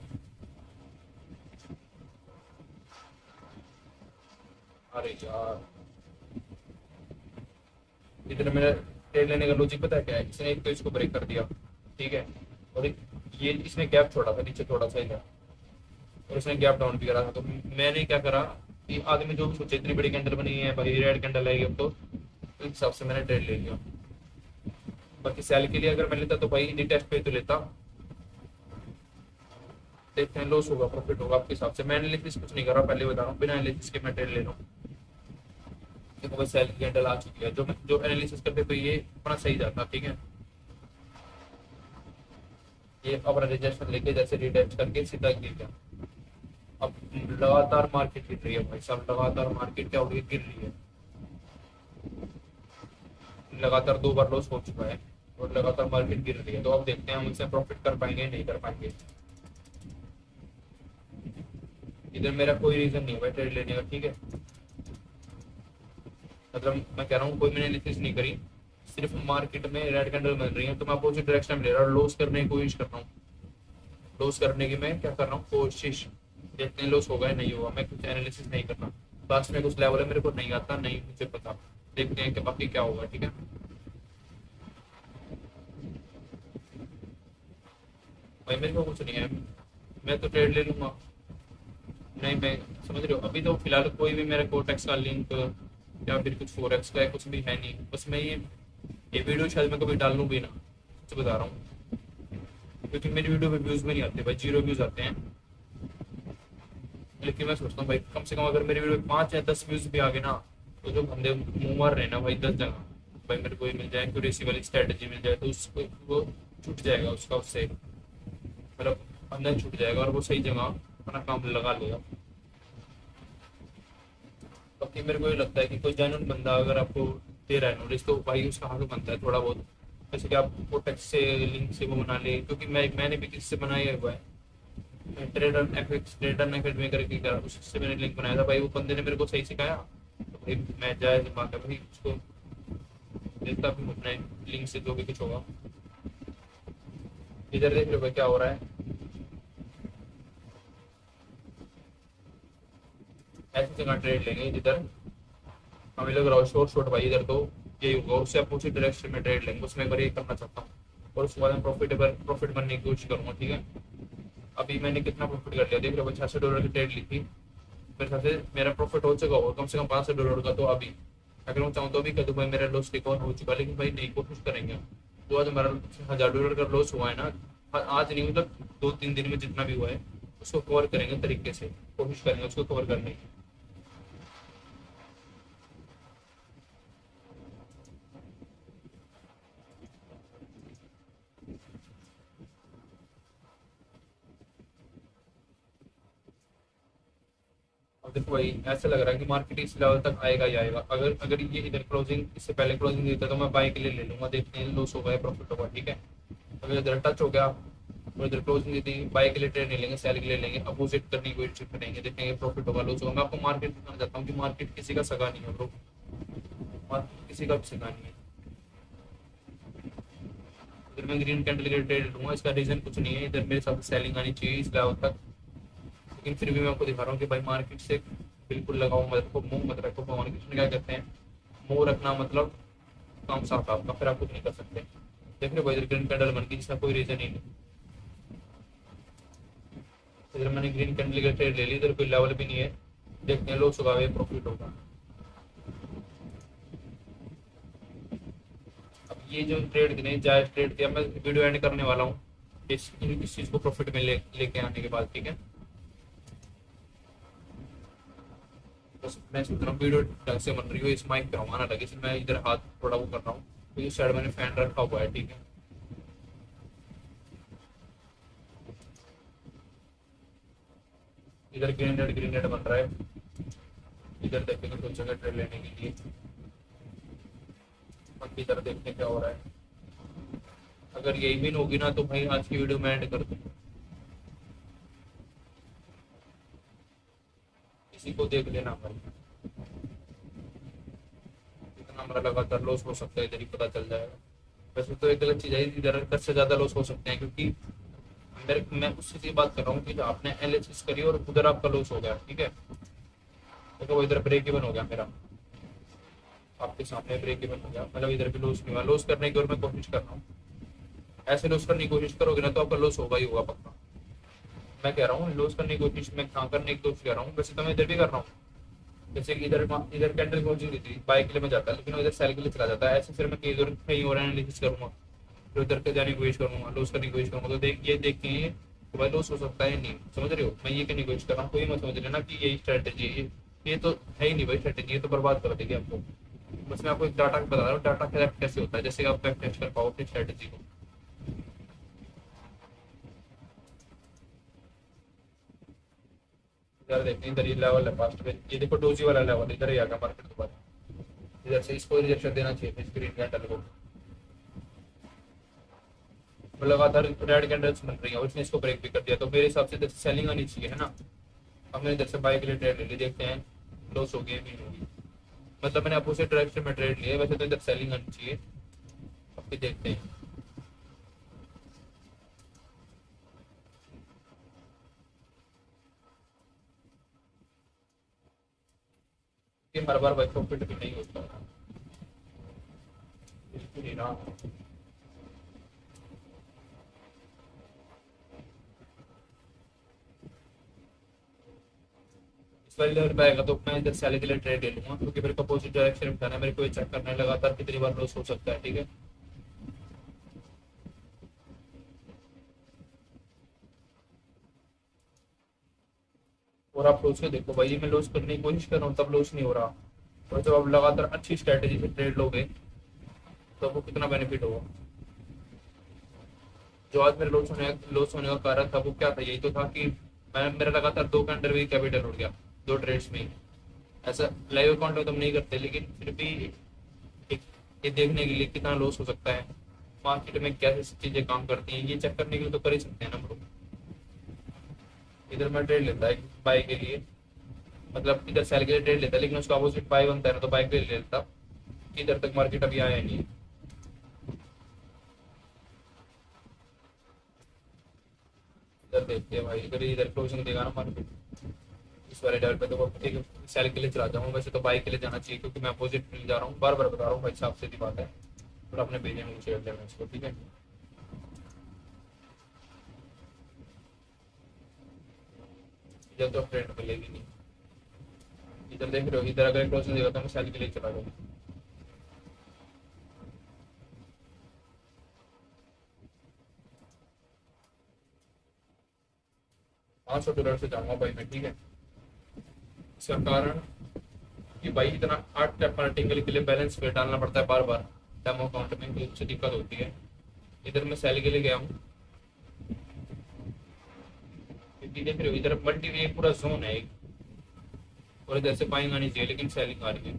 A: अरे यार इधर मेरा ट्रेड लेने का लॉजिक पता है क्या है, इसने एक तो इसको ब्रेक कर दिया, ठीक है, और ये इसने गैप छोड़ा था नीचे थोड़ा सा इधर, और इसने गैप डाउन भी करा था। तो मैंने क्या करा कि आदमी जो भी सोचे इतनी बड़ी कैंडल बनी है भाई, रेड कैंडल आएगी अब तो इस हिसाब से मैंने ट्रेड ले लिया। बाकी सेल के लिए अगर मैं लेता तो भाई इंडी टेस्ट पे तो लेता, देखते हैं लॉस होगा प्रॉफिट होगा आपके हिसाब से। मैं एनालिसिस कुछ नहीं कर रहा, पहले बता रहा हूँ, बिना एनालिसिस के मैं ट्रेड ले रहा हूँ। देखो भाई सेल की कैंडल आ चुकी है, जो एनालिसिस करते तो ये अपना सही जाता, ठीक है। ये अपना रिजेक्शन लेके जैसे रिटेस्ट करके सीधा गिर गया। अब लगातार मार्केट गिर रही है भाई साहब, लगातार मार्केट क्या हो रही है, गिर रही है। लगातार 2 बार लॉस हो चुका है और लगातार मार्केट गिर रही है। तो अब देखते हैं हम इससे प्रॉफिट कर पाएंगे नहीं कर पाएंगे। इधर मेरा कोई रीजन नहीं है भाई ट्रेड लेने का, ठीक है। मतलब मैं कह रहा हूँ कोई मैंने एनालिसिस नहीं करी, सिर्फ मार्केट में रेड कैंडल मिल रही है तो मैं अपोजिट डायरेक्शन में ले रहा हूँ, लॉस करने की कोशिश कर रहा हूँ। लॉस करने की मैं क्या कर रहा हूँ कोशिश, देखते हैं लॉस होगा या नहीं होगा। मैं कुछ एनालिसिस नहीं करना, पास में कुछ लेवल है मेरे को नहीं आता, नहीं मुझे पता, देखते हैं कि बाकी क्या होगा, ठीक है। भाई मेरे को कुछ नहीं है, मैं तो ट्रेड ले लूंगा। नहीं मैं समझ रहे हो, अभी तो फिलहाल कोई भी मेरे कोटेक्स का लिंक या फिर कुछ फोरेक्स का कुछ भी है नहीं। बस मैं ये वीडियो शायद मैं कभी डाल लूँ भी ना, सच बता रहा हूँ, क्योंकि मेरी वीडियो पे व्यूज में नहीं आते भाई, 0 व्यूज आते हैं। लेकिन मैं सोचता हूँ भाई कम से कम अगर मेरी वीडियो 5 या 10 व्यूज भी आ गए ना, तो जो बंदे मुंह मार रहे ना भाई 10 जगह, भाई मेरे को मिल जाए एक्यूरेसी वाली स्ट्रेटेजी मिल जाए तो उसको वो छूट जाएगा उसका, उससे मतलब अंदर छूट जाएगा और वो सही जगह अपना काम लगा लेगा। बाकी मेरे को ये लगता है कि कोई जेन्युइन बंदा अगर आपको दे रहा है नॉलेज तो भाई उसका हक बनता है थोड़ा बहुत, जैसे कि आप कोटेक्स से लिंक से वो बना ले, क्योंकि मैंने भी किसी से बनाया हुआ है, ट्रेडर एफएक्स ट्रेडर एकेडमी करके करा, उससे मैंने लिंक बनाया था भाई, वो बंदे ने मेरे को सही सिखाया। तो भाई मैं जायज बात है भाई उसको देखता भी अपने लिंक से जो भी कुछ होगा। इधर देख लो भाई क्या हो रहा है, ऐसी जगह ट्रेड लेंगे जिधर हमें लग रहा हो शॉर्ट शॉर्ट भाई, इधर तो यही होगा, उससे अपोजिट डायरेक्शन में ट्रेड लेंगे, उसमें मैं ये करना चाहता हूँ और उसके बाद मैं प्रॉफिट बनने की कोशिश करूंगा, ठीक है। अभी मैंने कितना प्रॉफिट कर लिया देख रहे हो, $66 की ट्रेड ली थी, मेरे साथ से मेरा प्रॉफिट हो चुका होगा कम से कम $500 का। तो अभी अगर मैं चाहूँ तो अभी कह दूँ भाई मेरा लॉस रिकवर हो चुका, लेकिन भाई नहीं कोशिश करेंगे। तो आज हमारा $1000 का लॉस हुआ है ना, आज नहीं मतलब 2-3 दिन में जितना भी हुआ है उसको कवर करेंगे तरीके से, कोशिश करेंगे उसको कवर करने की। अब देखो भाई ऐसा लग रहा है कि मार्केट इस लेवल तक आएगा ही आएगा। अगर अगर ये इधर क्लोजिंग इससे पहले क्लोजिंग देता तो मैं बाय के लिए ले लूंगा, देखते हैं लॉस होगा या प्रॉफिट होगा, ठीक है। अगर इधर टच हो गया और इधर क्लोजिंग दी थी, बाय के लिए ट्रेड नहीं लेंगे, सेल के लिए लेंगे, अपोजिट करने की कोशिश करेंगे, देखेंगे प्रॉफिट होगा लॉस होगा। मैं आपको मार्केट दिखाना चाहता हूँ कि मार्केट किसी का सगा नहीं है ब्रो, मार्केट किसी का भी सगा नहीं है। इधर मैं ग्रीन कैंडल के ट्रेड लूंगा, इसका रीजन कुछ नहीं है, इधर मेरे साथ सेलिंग आनी चाहिए इस लेवल तक, लेकिन फिर भी मैं आपको दिखा रहा हूँ कि भाई मार्केट से बिल्कुल लगाओ मत रखो, मुंह मत रखो। भगवान कृष्ण क्या कहते हैं, मुंह रखना मतलब काम साफ आपका, फिर आप कुछ नहीं कर सकते। देख रहे हो भाई इधर ग्रीन कैंडल बन गई जिसका कोई रीजन ही नहीं। इधर मैंने ग्रीन कैंडल का ट्रेड ले ली, इधर कोई लेवल भी नहीं है, देखते हैं लॉस होगा या प्रॉफिट होगा। अब ये जो ट्रेड गिने जायज ट्रेड थे, अब मैं वीडियो एंड करने वाला हूँ इस चीज को प्रॉफिट में लेके आने के बाद, ठीक है। बस मैं सोच रहा हूँ वीडियो ढंग से बन रही हो, इस माइक पे हमारा लगे, मैं इधर हाथ थोड़ा वो कर रहा हूँ तो इस साइड मैंने फैन रखा हुआ है, ठीक है। इधर ग्रीन रेड बन रहा है, इधर देखेंगे कुछ जगह ट्रेड लेने के लिए। बाकी इधर देखते क्या हो रहा है। अगर यही भी होगी ना तो भाई आज की वीडियो मैं एंड कर दूंगा। इसी को देख लेना भाई, इतना हमारा लगातार लॉस हो सकता है, इधर ही पता चल जाएगा। वैसे तो एक गलत चीज है, इधर 10 से ज्यादा लॉस हो सकते हैं, क्योंकि अंदर मैं उससे की बात कर रहा हूँ कि आपने एनालिसिस करी और उधर आपका लॉस हो गया, ठीक है। देखो वो इधर ब्रेक इवन हो गया मेरा, आपके सामने ब्रेक इवन हो गया, मतलब इधर भी लॉस नहीं हुआ। लॉस करने की और मैं कोशिश कर रहा हूँ, ऐसे लॉस करने की कोशिश करोगे ना तो आपका लॉस होगा ही होगा पक्का। मैं कह रहा हूँ लॉस करने की कोशिश, मैं कहाँ करने की कोशिश कर रहा हूँ, वैसे तो मैं इधर भी कर रहा हूँ। जैसे कि इधर इधर कैंडल क्लोजिंग हुई थी, बाय के लिए मैं जाता है, लेकिन इधर सेल के लिए चला जाता है। ऐसे फिर मैं कहीं और एनालिसिस करूंगा, फिर उधर के जाने की कोशिश करूंगा, लॉस करने की कोशिश करूंगा। तो ये देखें तो भाई लॉस हो सकता है नहीं, समझ रहे हो। मैं ये करने की कोशिश कर रहा हूँ, कोई मत समझ लेना कि यही स्ट्रैटेजी है, ये तो है ही नहीं भाई स्ट्रैटेजी, ये तो बर्बाद कर देगी आपको। बस मैं आपको एक डाटा बता रहा हूँ, डाटा कैसे होता है, जैसे आप टेस्ट कर पाओ अपनी स्ट्रैटेजी को। इधर देखते हैं, इधर ये लेवल है फास्ट में, ये देखो डोजी वाला लेवल, इधर ही आएगा मार्केट दोबारा। इधर से इसको रिजेक्शन देना चाहिए स्क्रीन कैंडल को, लगातार रेड कैंडल्स बन रही है और उसने इसको ब्रेक भी कर दिया, तो मेरे हिसाब से इधर सेलिंग आनी चाहिए, है ना। हमने इधर से बाय के लिए ट्रेड ले ली, देखते हैं लॉस हो गई नहीं होगी, मतलब मैंने अपोजिट डायरेक्शन में ट्रेड लिया, वैसे तो इधर सेलिंग आनी चाहिए। अब भी देखते हैं, कि हर बार भाई प्रॉफिट भी नहीं होता, बिल्कुल ही ना। इस बार इधर पे आएगा तो मैं इधर सेल के लिए ट्रेड ले लूंगा, क्योंकि मेरे को अपोजिट डायरेक्शन में जाना है, मेरे को ये चेक करना है लगातार कितनी बार लॉस हो सकता है, ठीक है। और आप लॉस के देखो भाई, मैं लॉस करने की कोशिश कर रहा हूँ तब लॉस नहीं हो रहा, और जब आप लगातार अच्छी स्ट्रेटेजी से ट्रेड लोगे तो आपको कितना बेनिफिट होगा। जो आज मेरे लॉस होने का कारण था वो क्या था, यही तो था कि मैं मेरा लगातार 2 कैंडल में कैपिटल उड़ गया, 2 ट्रेड्स में ही। ऐसा लाइव अकाउंट में तो हम नहीं करते, लेकिन फिर भी एक ये देखने के लिए कितना लॉस हो सकता है, मार्केट में कैसे चीजें काम करती हैं, ये चेक करने के लिए तो कर ही सकते हैं ना हम लोग। इधर मैं ट्रेड लेता है बाय के लिए, मतलब इधर सेल के लिए ट्रेड लेता है, लेकिन उसका अपोजिट बाय बनता है ना तो बाय के लिए ले लेता। इधर तक मार्केट अभी आया नहीं है। इधर देखते हैं भाई, इधर क्लोजिंग देगा ना मार्केट इस वाले लेवल पे, तो एक सेल के लिए चला जाऊंगा। वैसे तो बाई के लिए जाना चाहिए, क्योंकि मैं अपोजिट में जा रहा हूँ, बार बार बता रहा हूँ भाई साहब, सीधी बात है। और अपने भेजे में शेयर देना इसको, ठीक है। इधर तो ट्रेंड मिलेगी नहीं, इधर देख रहे हो, इधर अगर क्लोजिंग देगा तो मैं सेल के लिए चला जाऊंगा। 500 डॉलर से जाऊंगा भाई मैं, ठीक है। इसका कारण कि भाई इतना 8 मार्टिंगल के लिए बैलेंस पे डालना पड़ता है बार बार डेमो अकाउंट में, तो उससे दिक्कत होती है। इधर मैं सेल के लिए गया हूँ, क्योंकि देख रहे हो इधर मल्टी में पूरा जोन है एक, और इधर से बाइंग आनी चाहिए लेकिन सेलिंग आ रही है,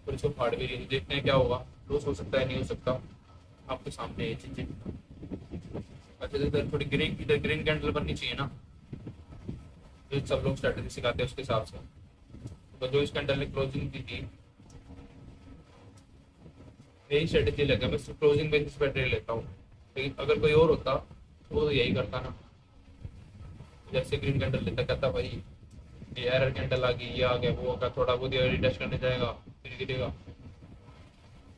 A: और इसको फाड़ भी रही है। देखते हैं क्या होगा, लॉस हो सकता है नहीं हो सकता, आपके सामने ये चीजें। अच्छा इधर थोड़ी ग्रीन कैंडल बननी चाहिए ना, जो सब लोग स्ट्रेटेजी सिखाते हैं उसके हिसाब से। तो जो इस कैंडल ने क्लोजिंग दी थी, यही स्ट्रेटेजी लगा, मैं सिर्फ क्लोजिंग बेसिस पर ट्रेड लेता हूँ। लेकिन अगर कोई और होता तो वो यही करता ना, जैसे ग्रीन कैंडल लेता, कहता भाई ये एरर कैंडल आ गई, ये आ गया, वो होगा, थोड़ा बहुत रिटेस्ट करने जाएगा फिर गिरेगा।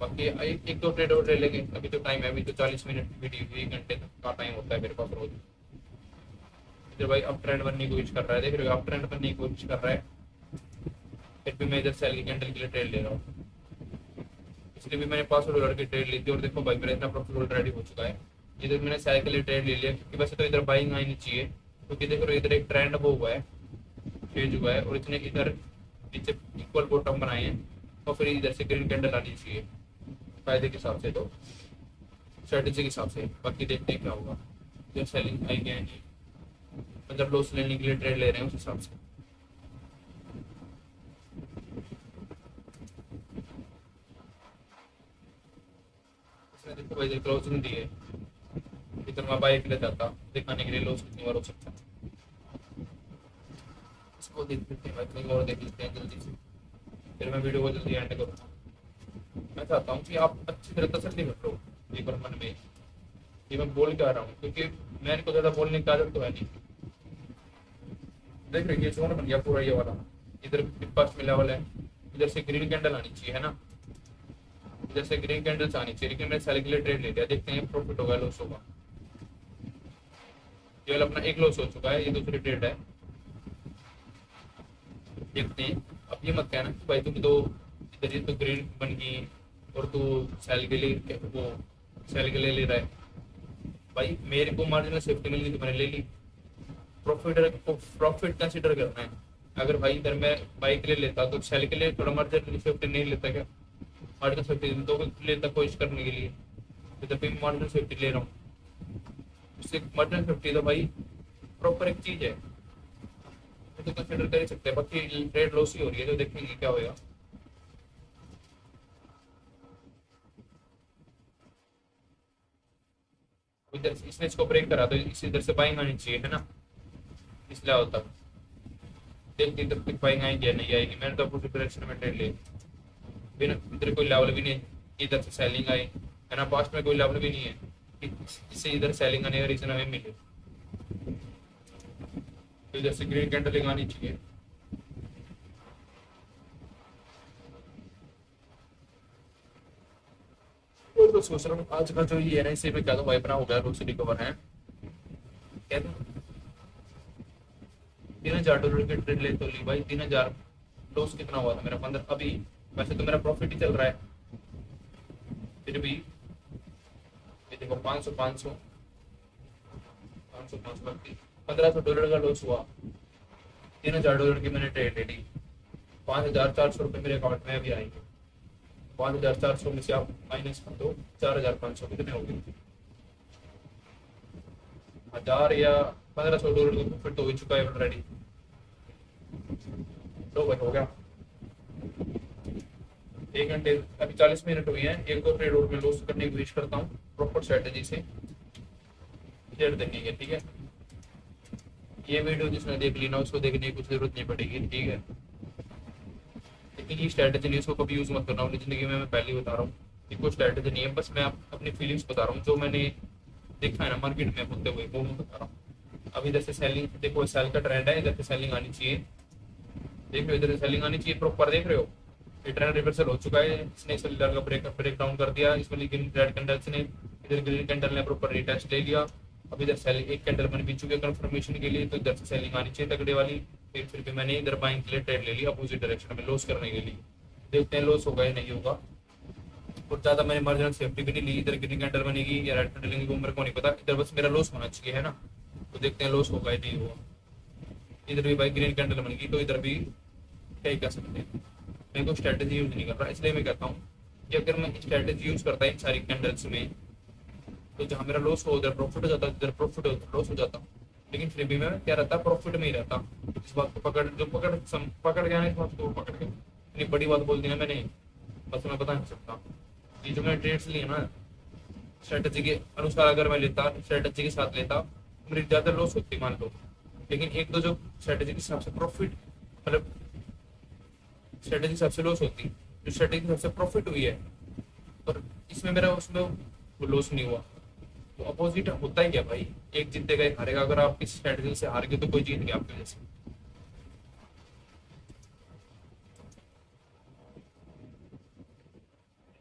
A: बाकी एक दो ट्रेड और ले लेंगे, अभी तो टाइम है, अभी तो 40 मिनट वीडियो, 1 घंटे तक का टाइम होता है मेरे पास रोज। इधर भाई अप ट्रेंड बनने की कोशिश कर रहा है, देख रहे हो अप ट्रेंड बनने की कोशिश कर रहा है, फिर भी मैं इधर सेल की कैंडल के लिए ट्रेड ले रहा हूँ। इसलिए भी मैंने $500 की ट्रेड ली थी, और देखो भाई मेरा इतना प्रॉफिट ऑलरेडी हो चुका है। इधर मैंने सेल के लिए ट्रेड ले लिया, क्योंकि वैसे तो इधर बाइंग आनी चाहिए, क्योंकि देखो इधर एक ट्रेंड वो हुआ है, चेंज हुआ है, और इसने इधर नीचे इक्वल बॉटम बनाए हैं, और फिर इधर से ग्रीन कैंडल आनी चाहिए। फायदे के हिसाब से, तो स्ट्रेटेजी के हिसाब से। बाकी देखते हैं क्या होगा, जब सेलिंग आई क्या नहीं, मतलब लॉस लेने के लिए ट्रेड ले रहे हैं उस हिसाब से। इसमें देखो भाई क्लोजिंग दी है, इधर मैं बाइक ले जाता दिखाने के लिए लॉस कितनी बार हो सकता है। इसको देख लेते हैं भाई, कहीं और देख लेते हैं जल्दी से, फिर मैं वीडियो को जल्दी एंड करूँगा। मैं चाहता हूँ कि आप अच्छी तरह तसल्ली कर लो एक बार मन में, ये मैं बोल के आ रहा हूँ, क्योंकि मैंने को ज़्यादा बोलने की आदत तो है नहीं। देख रही है जोन बन गया पूरा ये वाला, इधर पास में लेवल है, इधर से ग्रीन कैंडल आनी चाहिए है ना, इधर से ग्रीन कैंडल्स आनी चाहिए, लेकिन मैंने सेल के लिए ट्रेड ले लिया। देखते हैं प्रॉफिट होगा लॉस होगा। ये वाला अपना एक लॉस हो चुका है, ये दूसरी ट्रेड है, देखते हैं। अब ये मत कहना कि भाई तुम तो इधर ही तो ग्रीन बन गई और तू सेल के लिए वो सेल के लिए ले रहा है। भाई मेरे को मार्जिनल सेफ्टी मिल गई तो मैंने ले ली। प्रॉफिट कंसिडर करना है। अगर भाई इधर मैं बाई के लिए लेता तो सेल के लिए थोड़ा मार्जिनल सेफ्टी नहीं लेता क्या, मार्जिनल सेफ्टी तो लेता कोशिश करने के लिए, इधर भी मार्जिनल सेफ्टी ले रहा हूँ। उससे मार्जिनल सेफ्टी तो भाई प्रॉपर एक चीज है, तो कंसिडर कर ही सकते हैं। बाकी ट्रेड लॉस ही हो रही है, तो देखेंगे क्या होगा। इधर इसने इसको ब्रेक करा तो इस इधर से बाइंग आनी चाहिए है ना, इसलिए होता। देखते इधर तक बाइंग आएगी या नहीं आएगी। मैंने तो अपोजिट डायरेक्शन में ट्रेड ले बिना, इधर कोई लेवल भी नहीं, इधर से सेलिंग आई है ना, पास्ट में कोई लेवल भी नहीं है, इससे इधर सेलिंग आने का रीजन हमें मिले, तो इधर से ग्रीन कैंडल आनी चाहिए। और तो सोच रहा हूँ आज का जो ये है ना, इसे मैं क्या तो भाई अपना हो गया लॉस रिकवर है, कहते हैं $3000 के ट्रेड ले तो ली भाई, 3000 लॉस कितना हुआ था मेरा 15 अभी। वैसे तो मेरा प्रॉफिट ही चल रहा है, फिर भी ये देखो 500 500 500 500 $1500 का लॉस हुआ। $3000 की मैंने ट्रेड ले ली, 5400 मेरे अकाउंट में अभी आएंगे। 5400 में से आप माइनस कर दो, 4500 कितने हो गए, 1000 या $1500 का प्रॉफिट तो हो चुका है ऑलरेडी। तो भाई हो गया 1 घंटे, अभी 40 मिनट हुए हैं। एक और ट्रेड और में लॉस करने की कोशिश करता हूँ प्रॉपर स्ट्रेटेजी से, शेयर देखेंगे ठीक है। ये वीडियो जिसने देख ली ना उसको देखने की कुछ जरूरत नहीं पड़ेगी ठीक है, लेकिन ये स्ट्रेटेजी नहीं, इसको कभी यूज मत करना अपनी जिंदगी में। मैं पहले ही बता रहा हूँ कि कोई स्ट्रेटेजी नहीं है, बस मैं अपनी फीलिंग्स बता रहा हूँ, जो मैंने देखा है ना मार्केट में होते हुए वो मैं बता रहा हूँ। अब इधर से सेलिंग देखो, सेल का ट्रेंड है, इधर से सेलिंग आनी चाहिए, देख लो इधर से सेलिंग आनी चाहिए प्रॉपर, देख रहे हो ये ट्रेंड रिवर्सल हो चुका है। इसने सेलर का ब्रेक डाउन कर दिया, इसमें लेकिन रेड कैंडल्स ने, इधर ग्रीन कैंडल ने प्रॉपर रिटेस्ट ले लिया। अब इधर सेलिंग एक कैंडल बन भी चुके कंफर्मेशन के लिए, तो इधर से सेलिंग आनी चाहिए तगड़े वाली। फिर भी मैंने इधर बाइंग के लिए ट्रेड ले लिया अपोजिट डायरेक्शन में लॉस करने के लिए। देखते हैं लॉस होगा या नहीं होगा, और ज्यादा मैंने मार्जिनल सेफ्टी भी नहीं ली। इधर ग्रीन कैंडल बनेगी या रेड कैंडल बनेगी वो मेरे को नहीं पता, इधर बस मेरा लॉस होना चाहिए है ना, तो देखते हैं लॉस होगा या नहीं होगा। इधर भी भाई ग्रीन कैंडल बनेगी, तो इधर भी क्या ही कर सकते हैं। मैं कोई स्ट्रेटेजी यूज नहीं कर रहा, इसलिए मैं कहता हूँ कि अगर मैं स्ट्रेटेजी यूज करता है इन सारी कैंडल्स में, तो जहाँ मेरा लॉस हो उधर प्रॉफिट हो जाता, इधर प्रॉफिट हो लॉस हो जाता। लेकिन फिर भी मैं क्या रहता, प्रॉफिट में ही रहता। इस बात को पकड़ गया ना, इस बात को पकड़ के इतनी बड़ी बात बोल दी ना मैंने, बस मैं बता नहीं सकता। ये जो मैंने ट्रेड्स लिए ना स्ट्रेटेजी के अनुसार अगर मैं लेता, स्ट्रेटेजी के साथ लेता, मेरी ज्यादा लॉस होती मान लो। लेकिन एक तो जो स्ट्रेटेजी के हिसाब से प्रॉफिट, मतलब स्ट्रेटेजी के हिसाब से लॉस होती, जो स्ट्रेटेजी के हिसाब से प्रॉफिट हुई है, और इसमें मेरा उसमें वो लॉस नहीं हुआ। तो अपोजिट होता ही क्या भाई, एक जीतेगा एक हारेगा। अगर आप किसी स्ट्रेटेजी से हार गए तो कोई जीत गया आपकी वजह से।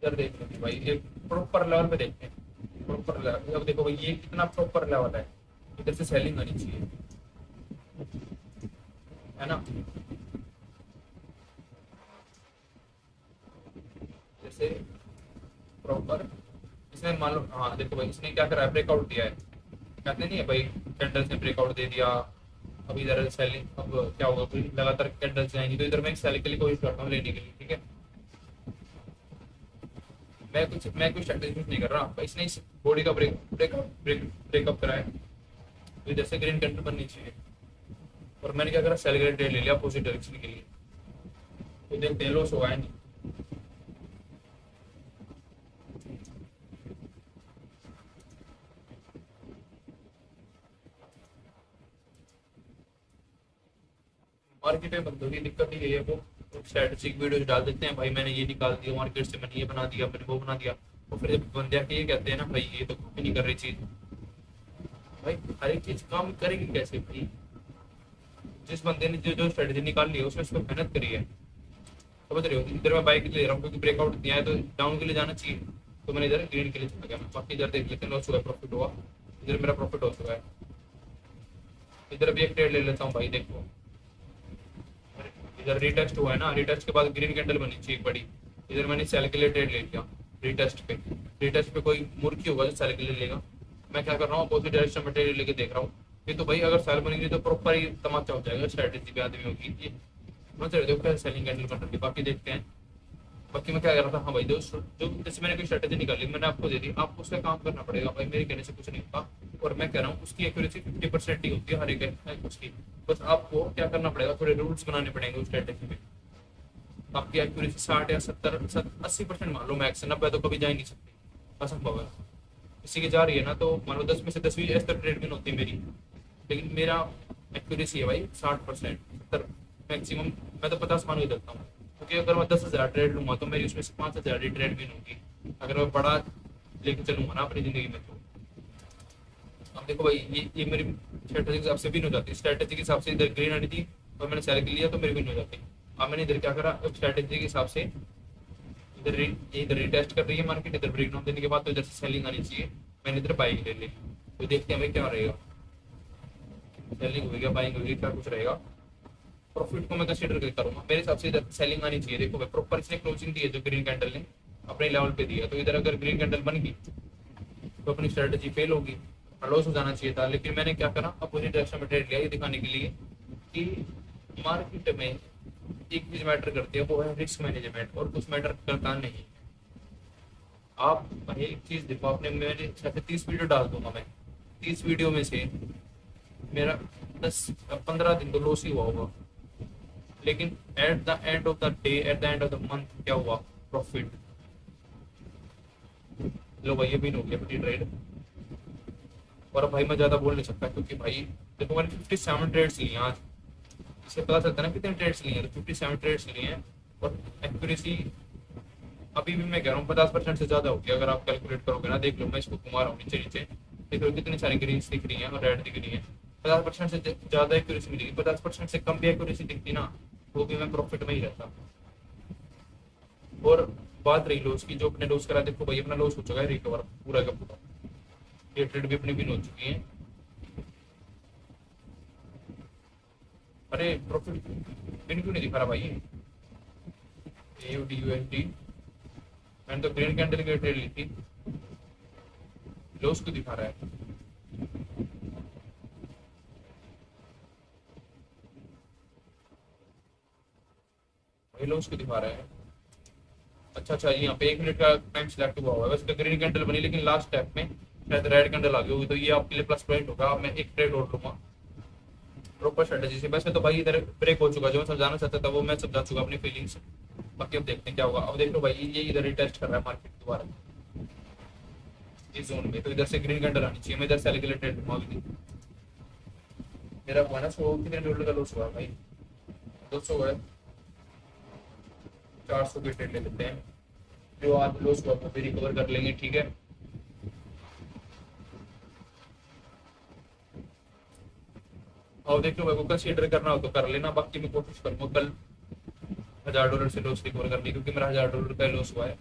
A: इधर देख लो भाई, एक प्रॉपर लेवल पे देखते हैं, प्रॉपर लेवल। अब देखो भाई ये कितना प्रॉपर लेवल है, इधर से सेलिंग आनी चाहिए है ना। जैसे प्रॉपर इसने मान लो, हाँ देखो भाई इसने क्या करा है, ब्रेकआउट दिया है, कहते नहीं है भाई कैंडल्स ने ब्रेकआउट दे दिया। अब इधर सेलिंग, अब क्या होगा, कोई लगातार कैंडल्स आएंगी, तो इधर मैं सेल के लिए कोशिश करता हूँ लेने के लिए ठीक है। मैं कुछ स्ट्रेटेजी यूज नहीं कर रहा, इसने इस बॉडी का ब्रेकअप करा है, तो जैसे ग्रीन कैंडल बननी चाहिए। और मैंने क्या करा, सेल ग्रेड ट्रेड ले लिया अपोजिट डायरेक्शन के लिए, तो देखते हैं लॉस हुआ है नहीं। मार्केट में बंदों की दिक्कत ही है, वो स्ट्रेटेजिक वीडियोस डाल देते हैं, भाई मैंने ये निकाल दिया मार्केट से, मैंने ये बना दिया, मैंने वो बना दिया। और फिर जब बंदे आके ये कहते हैं ना, भाई ये तो कॉपी नहीं कर रही चीज, भाई हर एक चीज काम करेगी कैसे भाई? जिस बंदे ने जो जो स्ट्रेटेजी निकाल ली है उसमें उसको मेहनत करी है, समझ रहे हो? इधर मैं बाइक ले रहा हूँ क्योंकि ब्रेकआउट दिया है तो डाउन के लिए जाना चाहिए, तो मैंने इधर ग्रीन के लिए चला गया। मैं बाकी इधर देख लेते हैं, लॉस हुआ प्रॉफिट हुआ, इधर मेरा प्रॉफिट हो चुका है। इधर भी एक ट्रेड ले लेता हूँ भाई, देखो इधर रीटेस्ट हुआ है ना, रीटेस्ट के बाद ग्रीन कैंडल बनी चाहिए एक बड़ी, इधर मैंने सेल के लिए ट्रेड ले लिया रीटेस्ट पे कोई मूर्खी होगा जो सेल के लिए लेगा। मैं क्या कर रहा हूँ, अपोजिट डायरेक्शन में ट्रेड लेके देख रहा हूँ, ये तो भाई अगर सेल बनेगी तो प्रॉपर ही तमाचा हो जाएगा, स्ट्रेटेजी पे आदमी होगी ये, समझ रहे हो? कैसे सेलिंग कैंडल बन रही है, बाकी देखते हैं। बाकी मैं क्या कर रहा था, हाँ भाई दोस्तों, जो जैसे मैंने कोई स्ट्रेटेजी निकाली मैंने आपको दे दी, आपको उस पर काम करना पड़ेगा भाई, मेरे कहने से कुछ नहीं होता। और मैं कह रहा हूँ उसकी एक्यूरेसी 50% ही होती है हर एक उसकी, बस आपको क्या करना पड़ेगा, थोड़े रूल्स बनाने पड़ेंगे उस स्ट्रेटेजी में। आपकी एक्यूरेसी 60 या 70 80% मान लो मैक्स, 90 तो कभी जा ही नहीं सकती, असंभव है। किसी की जा रही है ना तो मान लो 10 में से 10वीं इस तरह ट्रेड होती है मेरी, लेकिन मेरा एक्यूरेसी है भाई 60% 70 मैक्सिमम, मैं तो 50 मान के चलता हूँ, क्योंकि अगर मैं 10,000 ट्रेड लूंगा तो मेरी उसमें से 5,000 ही ट्रेड विन होगी, अगर मैं बड़ा लेके चलूंगा ना अपनी जिंदगी में। तो अब देखो भाई ये मेरी स्ट्रेटेजी के हिसाब से विन हो जाती है, स्ट्रेटेजी के हिसाब से इधर ग्रीन आनी थी और मैंने सेल लिया तो मेरी विन हो जाती। अब मैंने इधर क्या करा, स्ट्रेटेजी के हिसाब से इधर रिटेस्ट कर रही है मार्केट, इधर ब्रेकडाउन देने के बाद तो इधर से सेलिंग आनी चाहिए, मैंने इधर बाइंग ले ली, तो देखते हैं भाई क्या रहेगा, सेलिंग होगी बाइंग होगी क्या कुछ रहेगा। प्रॉफिट को मैं कंसीडर करता रहूंगा, मेरे हिसाब से इधर सेलिंग आनी चाहिए। देखो भाई प्रॉपर इसने क्लोजिंग दी है जो ग्रीन कैंडल ने अपने लेवल पे दी है, तो इधर अगर ग्रीन कैंडल बन गई तो अपनी स्ट्रेटेजी फेल होगी, लॉस हो जाना चाहिए था। लेकिन मैंने क्या करा, अपोजिट डायरेक्शन में ट्रेड लिया ये दिखाने के लिए कि मार्केट में एक चीज मैटर करती है, वो है रिस्क मैनेजमेंट, और कुछ मैटर करता नहीं। आप भाई एक चीज देखो, आपने मेरे 30 वीडियो डाल दूंगा मैं, 30 वीडियो में से मेरा 10-15 दिन तो लॉस ही हुआ होगा, लेकिन at the end of the day, at the end of the month क्या हुआ, प्रॉफिट। लो भाई ये भी हो गया अपनी ट्रेड। और भाई मैं ज्यादा बोल नहीं सकता क्योंकि भाई देखो मैंने 57 ट्रेड्स लिए आज, इससे पता चलता है ना कितने ट्रेड्स लिए हैं, तो 57 ट्रेड्स लिए हैं। और एक्यूरेसी अभी भी मैं कह रहा हूँ 50% से ज्यादा होगी, अगर आप कैलकुलेट करोगे ना, देख लो मैं इसको घुमा रहा हूँ नीचे नीचे, देख लो कितनी सारी ग्रीन दिख रही है और रेड दिख रही है। 50% से ज्यादा एक्यूरेसी मिलेगी, 50% से कम भी एक्यूरेसी दिखती ना, वो भी मैं प्रॉफिट में ही रहता। और बात रही लॉस की, जो अपने लॉस करा, देखो भाई अपना लॉस हो चुका है रिकवर पूरा का पूरा, ये ट्रेड भी अपनी विन हो चुकी है। अरे प्रॉफिट विन क्यों नहीं दिखा रहा भाई, AUD मैंने तो ग्रीन कैंडल की ट्रेड ली थी, लॉस क्यों दिखा रहा है? भाई लॉस क्यों दिखा रहा है? अच्छा यहाँ पे 1 मिनट का टाइम सिलेक्ट हुआ हुआ है, वैसे तो ग्रीन कैंडल बनी लेकिन लास्ट स्टेप में शायद रेड कैंडल आ गई होगी, तो ये आपके लिए प्लस पॉइंट होगा। मैं एक ट्रेड और लूंगा प्रॉपर स्ट्रेटेजी से। वैसे तो भाई इधर ब्रेक हो चुका, जो मैं समझाना चाहता था वो मैं समझा चुका अपनी फीलिंग्स। बाकी अब देखते हैं क्या होगा। अब देख लो भाई ये इधर टेस्ट कर रहा है मार्केट दोबारा इस जोन में, तो इधर से ग्रीन कैंडल आनी चाहिए, मैं इधर से के ट्रेड लूंगा अभी। मेरा हुआ ना $100 कितने डॉलर का लॉस हुआ भाई, 200 हुआ है, 400 की ट्रेड ले लेते हैं, जो आज लॉस हुआ वो भी रिकवर कर लेंगे, ठीक है। और देख लो भाई को कंसीडर करना हो तो कर लेना, बाकी मैं कोशिश करूंगा कल $1000 से लॉस रिकवर करने, क्योंकि मेरा $1000 का लॉस हुआ है।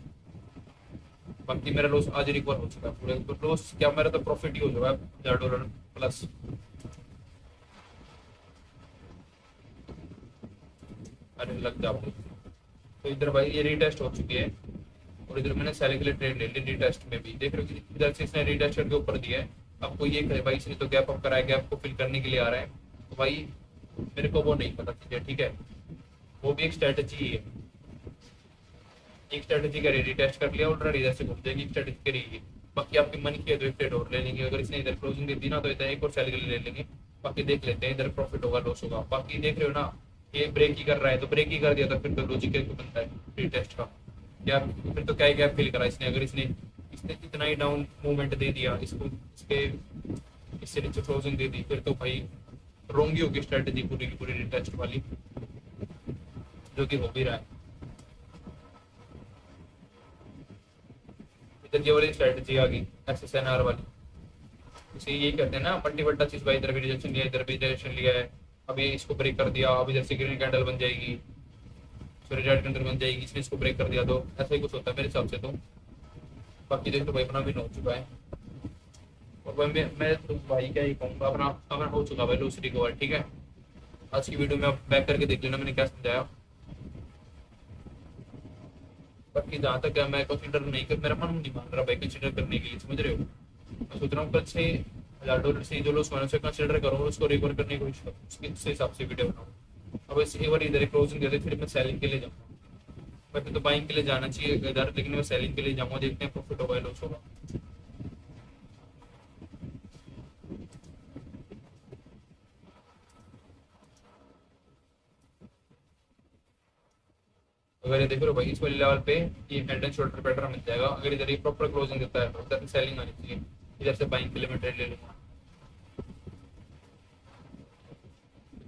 A: बाकी मेरा लॉस आज रिकवर हो चुका है पूरे, तो लॉस क्या मेरा तो प्रॉफिट ही हो चुका है $1000 प्लस। अरे लग जाओ। तो इधर भाई ये रीटेस्ट हो चुकी है और इधर मैंने सेल के लिए ट्रेड ले ली रीटेस्ट में भी, देख रहे हो इधर से इसने रीटेस्ट करके ऊपर दिया है। आपको ये करे भाई इसने तो गैप अप कराया, गैप को फिल करने के लिए आ रहा है, तो भाई मेरे को वो नहीं पता चीजें, ठीक है, वो भी एक स्ट्रेटेजी है। एक स्ट्रेटेजी करेगी, टेस्ट कर लिया ऑलरेडी, इधर से घूम जाएगी, स्ट्रेटेजी करेगी। बाकी आपकी मन की है तो एक ट्रेड और ले लेंगे, अगर इसने इधर क्लोजिंग दे दी ना तो इधर एक और सेल के लिए ले लेंगे। बाकी देख लेते हैं इधर प्रॉफिट होगा लॉस होगा। बाकी देख रहे हो ना, ये ब्रेक ही कर रहा है, तो ब्रेक ही कर दिया था फिर तो लॉजिक क्या बनता है प्री टेस्ट का। क्या फिर तो क्या ही गैप फिल करा इसने, अगर इसने इसने इतना ही डाउन मूवमेंट दे दिया इसको, इसके इससे नीचे क्लोजिंग दे दी, फिर तो भाई रोंगी होगी स्ट्रेटेजी पूरी की पूरी टेस्ट वाली, जो कि हो भी रहा है। इधर ये वाली स्ट्रेटेजी आ गई SSNR वाली, इसे यही कहते हैं ना मल्टीपल टचेस बाय, इधर भी रिजेक्शन लिया, इधर भी रिजेक्शन लिया है, अभी इसको ब्रेक कर दिया, अब इधर से ग्रीन कैंडल बन जाएगी, सॉरी रेड कैंडल बन जाएगी, इसने इसको ब्रेक कर दिया, तो ऐसा ही कुछ होता है मेरे हिसाब से तो। बाकी देख तो भाई अपना भी हो चुका है, और भाई मैं तो भाई क्या ही कहूँगा, अपना अपना हो चुका भाई लॉस रिकवर। ठीक है, आज की वीडियो में आप बैक करके देख लेना मैंने क्या समझाया। बाकी जहाँ तक है मैं कंसिडर नहीं कर, मेरा मन नहीं मान रहा भाई कंसिडर करने के लिए, समझ रहे हो। मैं सोच रहा हूँ कल से $1000 से जो लोग मैंने कंसिडर करूँ उसको रिकवर करने की कोशिश करूँ, उसके हिसाब से वीडियो बनाऊँ। अब इस एक बार इधर क्लोजिंग दे दे फिर मैं सेलिंग के लिए जाऊँगा। वैसे तो बाइंग के लिए जाना चाहिए इधर, लेकिन मैं सेलिंग के लिए जाऊँगा, देखते हैं प्रॉफिट होगा लॉस होगा। अगर ये देख लो भाई इस वाले लेवल पे ये हेड एंड शोल्डर पैटर्न मिल जाएगा, अगर इधर ये प्रॉपर क्लोजिंग देता है तो इधर सेलिंग आनी चाहिए, इधर से बाइंग के लिए मैं ट्रेड ले लूँगा।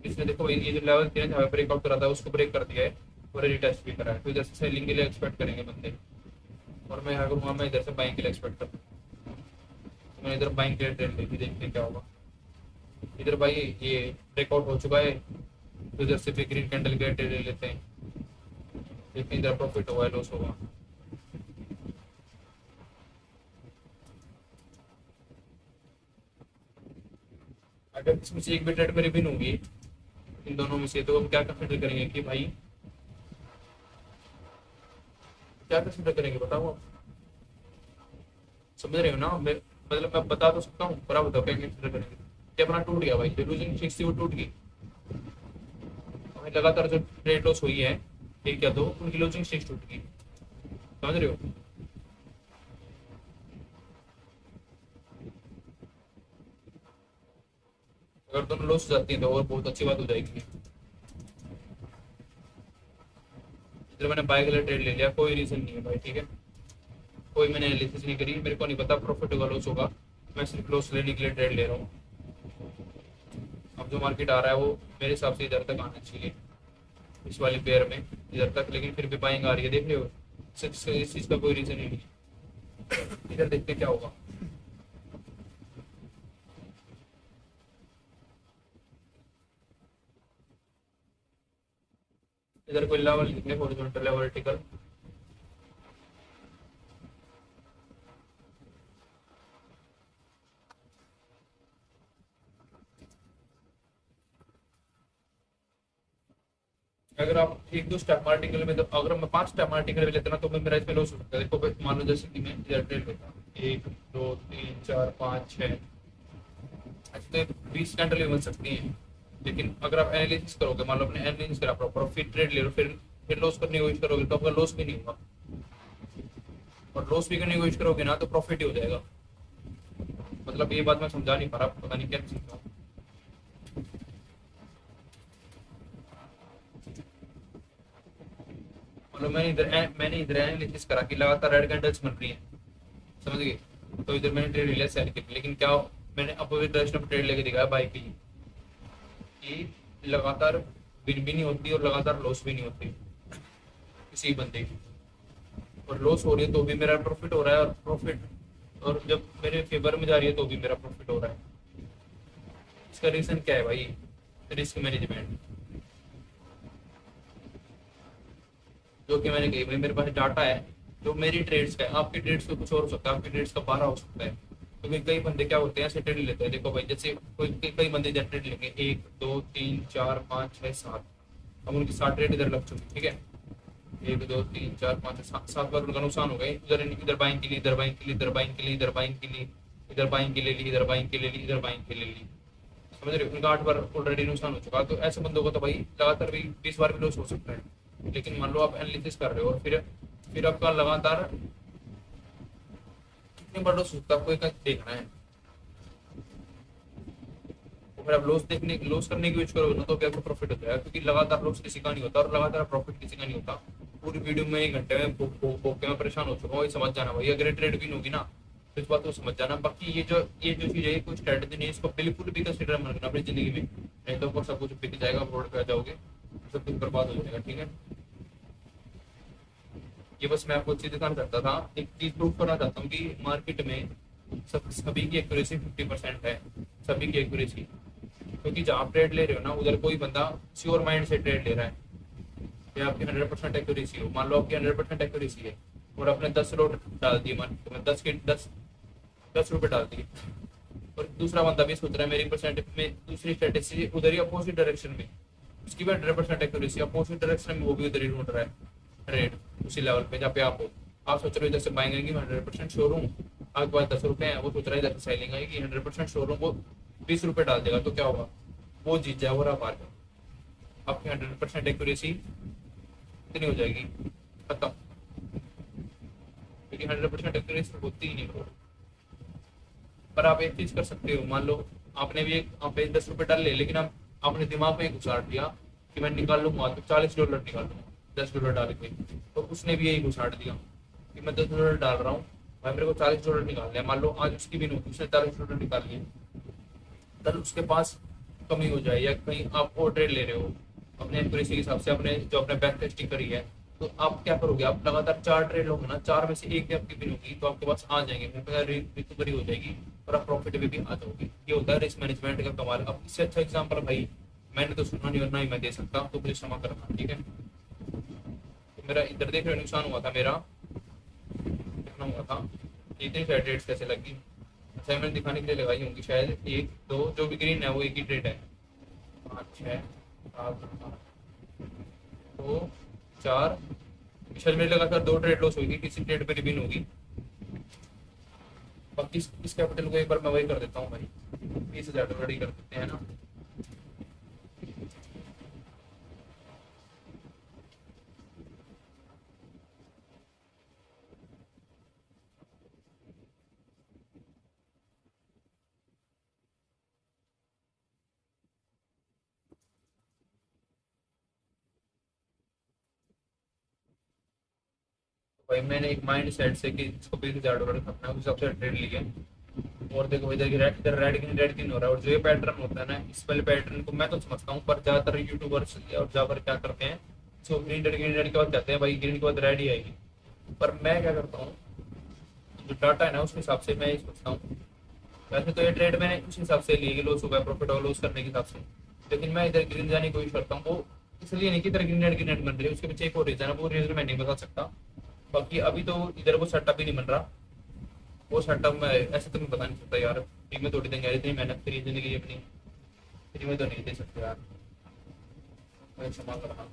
A: इसमें देखो ये जो लेवल थे जहाँ ब्रेकआउट करा था उसको ब्रेक कर दिया है और रिटेस्ट भी करा है, तो इधर से सेलिंग के लिए एक्सपेक्ट करेंगे बंदे, और मैं यहाँ करूँगा मैं इधर से बाइंग के लिए एक्सपेक्ट करूँ, तो मैं इधर बाइंग के लिए ट्रेड लेके देखते क्या होगा। इधर भाई ये ब्रेकआउट हो चुका है, तो इधर से भी ग्रीन कैंडल के ट्रेड ले लेते हैं, देखते इधर प्रॉफिट होगा लॉस होगा। अगर इसमें से एक भी ट्रेड मेरी विन होगी इन दोनों में से, तो हम क्या कंसिडर करेंगे कि भाई क्या कंसिडर करेंगे बताओ आप, समझ रहे हो ना। मतलब मैं बता तो सकता हूँ पर आप बताओ क्या कंसिडर करेंगे। कि अपना टूट गया भाई, जो लूजिंग फिक्स थी वो टूट गई, हमें लगातार जो ट्रेड लॉस हुई है एक या दो उनकी लूजिंग स्टिक्स टूट गई, समझ रहे हो। अगर दोनों लॉस हो जाती है तो और बहुत अच्छी बात हो जाएगी। इधर मैंने बाय के लिए ट्रेड ले लिया, कोई रीजन नहीं है भाई, ठीक है, कोई मैंने एनालिसिस नहीं करी, मेरे को नहीं पता प्रॉफिट होगा लॉस होगा, मैं सिर्फ लॉस लेने के लिए ट्रेड ले रहा हूँ। अब जो मार्केट आ रहा है वो मेरे हिसाब से इधर तक आना चाहिए, इस वाली पेयर में इधर तक, लेकिन फिर भी बाइंग आ रही है, देख रहे हो, इस चीज का कोई रीजन ही नहीं। इधर देखते क्या होगा। इधर कोई लेवल नहीं है, हॉरिजॉन्टल है वर्टिकल, अगर आप एक दो स्टॉक मार्केट के लिए, तो अगर मैं 5 स्टॉक मार्केट के लिए लेता ना तो मैं मेरा इसमें लॉस हो सकता है। देखो मान लो जैसे कि मैं इधर ट्रेड लेता हूँ 1 2 3 4 5 6, अच्छा तो 20 कैंडल भी बन सकती हैं, लेकिन अगर आप एनालिसिस करोगे, मान लो अपने एनालिसिस करा प्रॉपर फिर ट्रेड ले लो, फिर लॉस करने की कोशिश करोगे तो आपका लॉस भी नहीं होगा, और लॉस भी करने की कोशिश करोगे ना तो प्रॉफिट ही हो जाएगा। मतलब ये बात मैं समझा नहीं पा रहा, पता नहीं क्या समझाऊं। मतलब मैंने इधर एनालिसिस करा कि लगातार रेड कैंडल्स बन रही हैं, समझ गए, तो इधर मैंने ट्रेड लिया सेल के लिए, लेकिन क्या मैंने अपोजिट डायरेक्शन में ट्रेड लेके दिखाया बाई की, कि लगातार विन भी नहीं होती और लगातार लॉस भी नहीं होती किसी बंदे की, और लॉस हो रही है तो भी मेरा प्रॉफिट हो रहा है, और प्रॉफिट और जब मेरे फेवर में जा रही है तो भी मेरा प्रॉफिट हो रहा है। इसका रीजन क्या है भाई, रिस्क मैनेजमेंट, जो कि मैंने कही भाई मेरे पास डाटा है जो मेरी ट्रेड्स का है, आपकी ट्रेड्स का कुछ और हो सकता है, आपकी ट्रेड्स का 12 हो सकता है, क्योंकि कई बंदे क्या होते हैं ऐसे ट्रेड लेते हैं। देखो भाई जैसे कोई कई बंदे इधर ट्रेड लेंगे 1 2 3 4 5 6 7, अब उनकी 7 ट्रेड इधर लग चुकी, ठीक है, 1 2 3 4 5 7 बार उनका नुकसान हो गए, इधर बाइंग के लिए, इधर बाइंग के लिए, इधर बाइंग के लिए, इधर बाइंग के लिए, इधर बाइंग के ले ली, इधर बाइंग के ले ली, इधर बाइंग के ले ली, समझ रहे हो, उनका 8 बार ऑलरेडी नुकसान हो चुका। तो ऐसे बंदों को तो भाई लगातार भी 20 बार भी लॉस हो सकता है, लेकिन मान लो आप एनालिसिस कर रहे हो और फिर फिर आपका लगातार कितनी बार लॉस होता है आपको एक देखना है। अगर आप लॉस करने की कोशिश करोगे ना तो भी आपको प्रॉफिट हो जाएगा, क्योंकि लगातार लॉस किसी का नहीं होता और लगातार प्रॉफिट किसी का नहीं होता। पूरी वीडियो में 1 घंटे में भोग के मैं परेशान हो चुका हूँ, ये समझ जाना भाई। अगर ट्रेड विन होगी ना तो इस बात को समझ जाना। बाकी ये जो चीज है कोई स्ट्रेटेजी नहीं है, इसको बिल्कुल भी कंसिडर मत करना अपनी जिंदगी में, नहीं तो सब कुछ बिक जाएगा, रोड पे आ जाओगे, सब कुछ बर्बाद हो जाएगा। ठीक है, ये बस मैं आपको चीज दिखाना चाहता था, एक चीज प्रूव करना चाहता हूँ कि मार्केट में सभी की एक्यूरेसी 50% है, सभी की एक्यूरेसी। क्योंकि जहाँ ट्रेड ले रहे हो ना उधर कोई बंदा श्योर माइंड से ट्रेड ले रहा है। ये आपकी 100% एक्यूरेसी हो, मान लो आपकी 100% एक्यूरेसी है और आपने 10 लोड डाल दिए, मान लो 10 रुपए डाल दिए, और दूसरा बंदा भी सोच रहा है मेरी परसेंट में दूसरी स्ट्रेटेजी उधर ही अपोजिट डायरेक्शन में, उसकी भी 100% एक्यूरेसी, अपोजिट डायरेक्शन में वो भी उधर ही ढूंढ रहा है ट्रेड उसी लेवल पे जहाँ पे आप हो। आप सोच रहे हो इधर से बाइंग आएंगी, मैं 100% श्योर हूँ, आपके पास 10 रुपए हैं, वो सोच रहा है इधर से सेलिंग आएगी, 100% श्योर हूँ, वो 20 रुपए डाल देगा, तो क्या होगा, वो जीत जाएगा और आप हार जाओ। आपकी 100% एक्यूरेसी कितनी हो जाएगी, खत्म, क्योंकि 100% एक्यूरेसी होती ही नहीं हो। पर आप एक चीज कर सकते हो, मान लो आपने भी एक आप 10 रुपए डाल ले, लेकिन आप आपने दिमाग में घुसाड़ दिया कि मैं निकाल लूंगा तो $40 निकाल लूंगा $10 डाल के, तो उसने भी यही घुसाड़ दिया कि मैं $10 डाल रहा हूँ भाई, मेरे को $40 निकालना है। मान लो आज उसकी भी नहीं, उसने $40 निकाल लिए, कल उसके पास कमी हो जाए, या कहीं आप और ट्रेड ले रहे हो अपने एक्यूरेसी के हिसाब से, अपने जो अपने बैक टेस्टिंग करी है, तो आप क्या करोगे, आप लगातार 4 ट्रेड लोगे ना, 4 में से एक भी आपकी विन होगी तो आपके पास आ जाएंगे, रिकवरी हो जाएगी और आप प्रॉफिट में भी आ जाओगे। ये होता है रिस्क मैनेजमेंट का कमाल। अब इससे अच्छा एग्जाम्पल भाई मैंने तो सुना नहीं और ना ही मैं दे सकता, तो मुझे क्षमा करना। ठीक है, तो मेरा इधर देख रहे नुकसान हुआ था, मेरा कितना हुआ था, इतनी सारी ट्रेड्स कैसे लगी, अच्छा मैंने दिखाने के लिए लगाई होंगी शायद 1 2, जो भी ग्रीन है वो एक ही ट्रेड है, 5 6 7 8 2 4, शायद मेरे लगातार 2 ट्रेड लॉस होगी, किसी ट्रेड पे विन होगी। बाकी इस कैपिटल को एक बार मैं वही कर देता हूँ भाई, $20,000 ही कर देते हैं ना। भाई मैंने एक माइंड सेट से कि इसको $20,000 खपना है, उस हिसाब से ट्रेड लिया। और देखो इधर की रेड किन हो रहा है, और जो ये पैटर्न होता है ना, इस वाले पैटर्न को मैं तो समझता हूँ, पर ज्यादातर यूट्यूबर्स और जाकर क्या करते हैं, सो ग्रीन रेड के बाद कहते हैं भाई ग्रीन के बाद रेड ही आएगी। पर मैं क्या करता हूँ, जो डाटा है ना उस हिसाब से मैं ये सोचता हूँ। वैसे तो ये ट्रेड मैंने उस हिसाब से लिए कि लॉस हो गया, प्रॉफिट हो लॉस करने के हिसाब से, लेकिन मैं इधर ग्रीन जाने की कोशिश करता हूँ, वो इसलिए नहीं कि इधर ग्रीन बन रही है, उसके पीछे एक और रीजन है, वो रीजन मैं नहीं बता सकता। बाकी अभी तो इधर वो सेटअप ही नहीं बन रहा, वो सेटअप में ऐसे तो मैं बता नहीं सकता यार, फ्री में थोड़ी देंगे, इतनी मेहनत करी जिंदगी अपनी, फ्री में तो नहीं दे सकते यार, मैं क्षमा करना।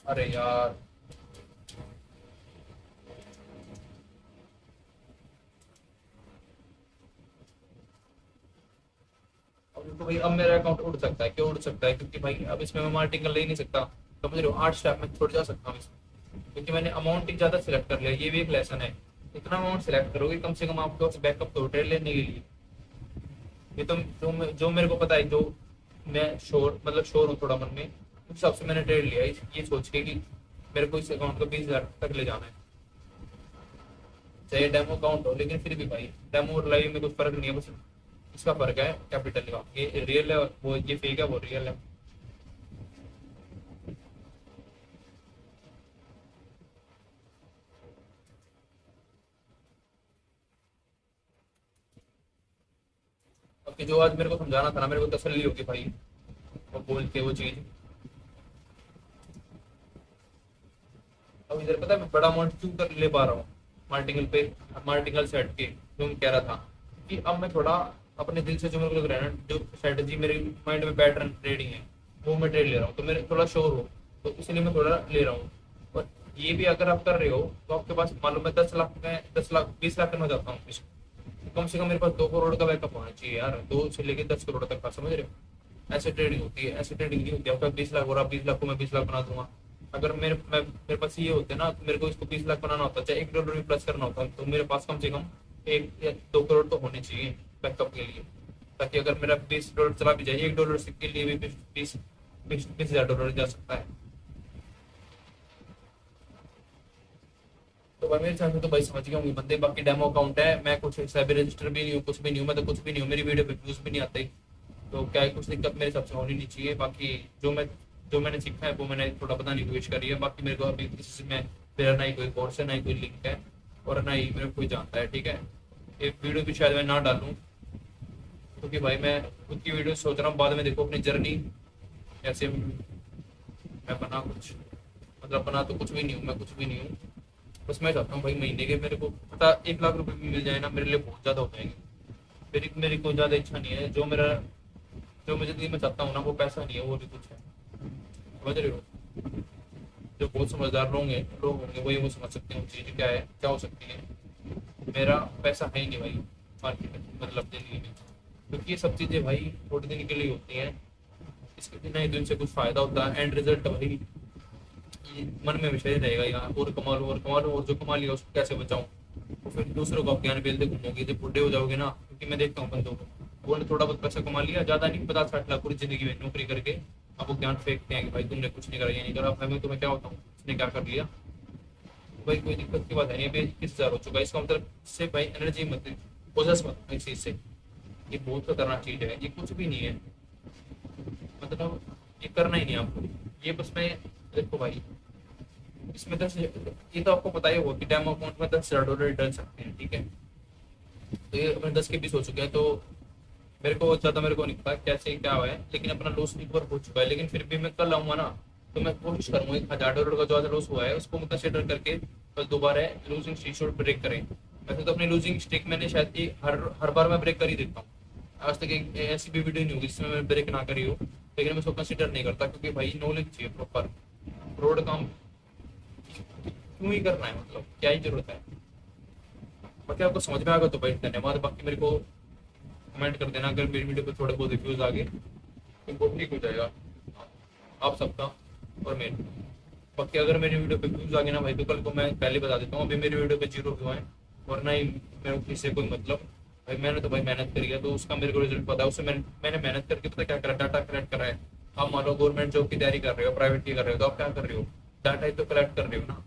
A: अरे यार तो भाई अब मेरा अकाउंट उड़ सकता है, क्यों उड़ सकता है, क्योंकि भाई अब इसमें मैं मार्टिंग ले ही नहीं सकता, समझ रहे हो, 8 स्टेप में छोड़ जा सकता हूँ इसमें, क्योंकि मैंने अमाउंट ही ज्यादा सिलेक्ट कर लिया। ये भी एक लेसन है, इतना अमाउंट सिलेक्ट करोगे कम से कम आपके पास बैकअप तो ट्रेड लेने के लिए। ये तो जो मेरे को पता है, जो मैं श्योर हूँ थोड़ा मन में, उस हिसाब से मैंने ट्रेड लिया ये सोच के कि मेरे को इस अकाउंट को 20,000 तक ले जाना है, चाहे डेमो अकाउंट हो, लेकिन फिर भी भाई डेमो और लाइव में कुछ फर्क नहीं है, बस इसका फर्क है कैपिटल का, ये रियल है और वो ये फेक है, वो रियल है। अब कि जो आज मेरे को समझाना था ना, मेरे को तसल्ली होगी भाई वो बोल के वो चीज। अब इधर पता है मैं बड़ा अमाउंट क्यों कर ले पा रहा हूँ मार्टिकल पे, मार्टिकल सेट के, जो मैं कह रहा था कि अब मैं थोड़ा अपने दिल से जो मेरे को लग रहा है ना, जो स्ट्रेटेजी मेरे माइंड में पैटर्न ट्रेडिंग है वो मैं ट्रेड ले रहा हूँ, तो मेरे थोड़ा श्योर हो, तो इसलिए मैं थोड़ा ले रहा हूँ। और ये भी अगर आप कर रहे हो तो आपके पास मालूम है 10 लाख में, 10 लाख 20 लाख में जाता हूँ, कम से कम मेरे पास 2 करोड़ का बैकअप होना चाहिए यार, 2 से लेके 10 करोड़ तक का, समझ रहे हो? ऐसे ट्रेडिंग होती है, ऐसे ट्रेडिंग नहीं होती। आपका 20 लाख हो रहा, 20 लाख को मैं 20 लाख बना दूंगा। अगर मेरे पास ये होते ना, तो मेरे को इसको 20 लाख बनाना होता, चाहे $1 भी प्लस करना होता, तो मेरे पास कम से कम 1 या 2 करोड़ तो होने चाहिए बैकअप के लिए, ताकि अगर मेरा $20 चला भी जाए, $1 के लिए भी 20,000 जा सकता है। तो भाई मेरे हिसाब से तो भाई समझ गया होंगे बंदे। बाकी डेमो अकाउंट है, मैं कुछ भी रजिस्टर भी नहीं हूँ, कुछ भी नहीं हूँ, मैं तो कुछ भी नहीं हूँ, मेरी वीडियो पे व्यूज भी नहीं आते। तो क्या है, कुछ दिक्कत मेरे हिसाब से होनी नहीं चाहिए। बाकी जो मैंने सीखा है वो मैंने थोड़ा बताने की कोशिश करी है। बाकी मेरे को अभी किसी से मैं मेरा ना ही कोई कोर्स है, ना ही कोई लिंक है, और ना ही मेरे को कोई जानता है, ठीक है। एक वीडियो भी शायद मैं ना डालूँ, क्योंकि भाई मैं खुद की वीडियो सोच रहा हूँ बाद में देखो अपनी जर्नी ऐसे। मैं बना कुछ, मतलब बना तो कुछ भी नहीं हूँ, मैं कुछ भी नहीं हूँ। बस मैं चाहता हूँ भाई महीने के मेरे को पता 1 लाख रुपए भी मिल जाए ना, मेरे लिए बहुत ज्यादा हो जाएंगे। मेरी मेरी कोई ज्यादा इच्छा नहीं है। जो मैं जिंदगी में चाहता हूँ ना, वो पैसा नहीं है, वो भी कुछ है, समझ रहे हो? जो बहुत समझदार लोग होंगे वही वो समझ सकते हैं वो चीज़ क्या है, क्या हो सकती है। मेरा पैसा है ही नहीं भाई मार्केट में, मतलब जिंदगी में, क्योंकि ये सब चीजें भाई थोड़े दिन के लिए होती हैं। इसके बिना ही दिन से कुछ फायदा होता है, एंड रिजल्ट भाई ये मन में हमेशा ही रहेगा यार, और कमा लो और कमा लो, और जो कमा लिया उसको कैसे बचाऊं। तो फिर दूसरों को आप ज्ञान बेलते घूमोगे जब बुढ़े हो जाओगे ना, क्योंकि मैं देखता हूँ बंदों को, वो ने थोड़ा बहुत पैसा कमा लिया, ज्यादा नहीं, 50-60 लाख पूरी जिंदगी में नौकरी करके अब वो ज्ञान फेंकते हैं कि भाई तुमने कुछ नहीं करा, ये नहीं करा। भाई मैं तुम्हें क्या होता हूँ, उसने क्या कर लिया? भाई कोई दिक्कत की बात है नहीं। अभी 21,000 हो चुका है, इसका मतलब से भाई एनर्जी मत, पोजेस मत होना इस चीज से। ये बहुत खतरनाक चीज है, ये कुछ भी नहीं है, मतलब ये करना ही नहीं आपको। ये बस मैं, देखो भाई इसमें 10, ये तो आपको पता ही होगा कि डेमो अकाउंट में $10,000 डल सकते हैं, ठीक है। तो ये अपने 10 के 20 हो चुके हैं, तो मेरे को नहीं पता कैसे क्या हुआ है, लेकिन अपना लॉस रिकवर हो चुका है। लेकिन फिर भी मैं कल आऊंगा ना, तो मैं कोशिश करूंगा $1,000 का जो आज लॉस हुआ है उसको मैं कंसिडर करके कल दोबारा लूजिंग स्ट्रीक ब्रेक करें। वैसे तो अपनी लूजिंग स्ट्रिक मैंने शायद कि हर बार मैं ब्रेक कर ही देता हूँ। आज तक एक ऐसी भी वीडियो नहीं होगी जिसमें मैं ब्रेक ना करी हो, लेकिन मैं उसको कंसिडर नहीं करता, क्योंकि भाई नॉलेज चाहिए प्रॉपर। रोड काम क्यों ही करना है, मतलब क्या ही जरूरत है। बाकी आपको समझ में आ गया तो भाई धन्यवाद। बाकी मेरे को कमेंट कर देना अगर मेरी वीडियो पे थोड़े बहुत रिव्यूज आ गए, तो वो ठीक हो जाएगा आप सबका और मेरे। बाकी अगर मेरी वीडियो पे व्यूज आ गए ना भाई, तो कल को मैं पहले बता देता हूँ, अभी मेरी वीडियो पे 0 व्यू है, और ना ही मेरे को किसी से कोई मतलब। भाई मैंने तो भाई मेहनत करी है, तो उसका मेरे को रिजल्ट पता है। उससे मैंने मेहनत करके पता क्या करा, डाटा कलेक्ट करा है। आप मान लो गवर्नमेंट जॉब की तैयारी कर रहे हो, प्राइवेट की कर रहे हो, तो आप क्या कर रहे हो, डाटा ही तो कलेक्ट कर रहे हो ना।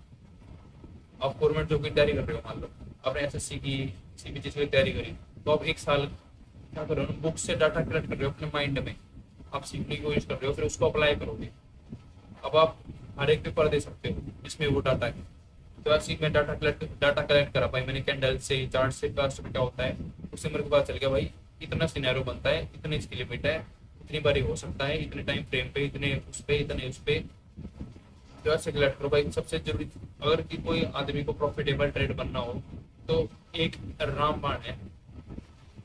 A: आप गवर्नमेंट जॉब की तैयारी कर रहे हो, मान लो आपने एसएससी की, किसी भी चीज़ की तैयारी करी, तो आप 1 साल क्या कर रहे हो, बुक से डाटा कलेक्ट कर रहे हो अपने माइंड में, आप सीखने की कोशिश कर रहे हो, फिर उसको अप्लाई करोगे। अब आप हर एक पेपर दे सकते हो जिसमें वो डाटा है। तो ऐसे ही मैं डाटा कलेक्ट करा भाई मैंने, कैंडल से, चार्ट से, कास्ट में क्या होता है, उससे मेरे को पता चल गया भाई इतना सिनेरियो बनता है, इतने इसकी लिमिट है, इतनी बारी हो सकता है, इतने टाइम फ्रेम पे, इतने उस पे, इतने उस पे। तो ऐसे कलेक्ट करो भाई। सबसे जरूरी, अगर कि कोई आदमी को प्रॉफिटेबल ट्रेड बनना हो, तो एक रामबाण है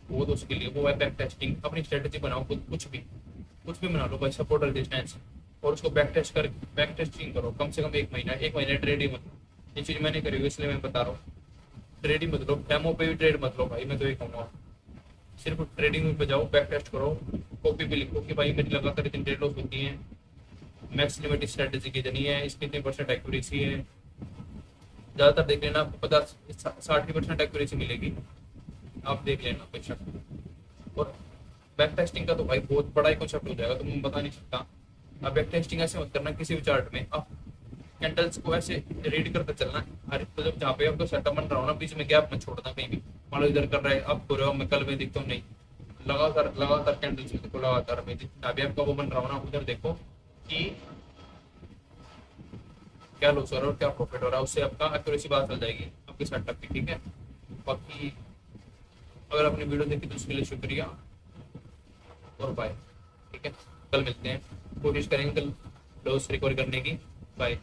A: वो, तो उसके लिए वो है बैक टेस्टिंग। अपनी स्ट्रेटेजी बनाओ, कुछ भी बना लो भाई, सपोर्ट रेजिस्टेंस, और उसको बैक टेस्टिंग करो कम से कम 1 महीना। 1 महीने ट्रेडिंग मत, ये चीज मैंने करी हुई इसलिए मैं बता रहा हूँ। ट्रेडिंग मत लो, डेमो पे भी ट्रेड मत लो भाई, मैं तो ये कहूँगा सिर्फ ट्रेडिंग पे जाओ, बैक टेस्ट करो, कॉपी पे लिखो कि भाई मेरी लगातार इतनी ट्रेड लॉस होती है, मैक्स लिमिट स्ट्रेटेजी कितनी है, इसकी इतनी परसेंट एक्यूरेसी है। ज्यादातर देख लेना, आपको 50-60% एक्यूरेसी मिलेगी, आप देख लेना बेशक। और बैक टेस्टिंग का तो भाई बहुत बड़ा ही कॉन्सेप्ट हो जाएगा, तो मैं बता नहीं सकता। अब बैक टेस्टिंग ऐसे मत करना किसी भी चार्ट में, आप कैंडल्स को ऐसे रीड करते चलना हर, तो जब जहाँ पे आपको सेटअप बन रहा हो ना, बीच में गैप मत छोड़ना कहीं भी। मान लो इधर कर रहे हैं, अब हो रहे हो, मैं कल में दिखता हूँ नहीं, लगातार कैंडल्स में देखो, लगातार में अभी आपका वो बन रहा हो ना, उधर देखो कि क्या लॉस हो रहा है और क्या प्रॉफिट हो रहा है, उससे आपका एक्यूरेसी बात चल जाएगी आपके सेटअप की, ठीक है। बाकी अगर आपने वीडियो देखी तो उसके लिए शुक्रिया और बाय, ठीक है। कल मिलते हैं, कोशिश करेंगे कल लॉस रिकवर करने की। बाय।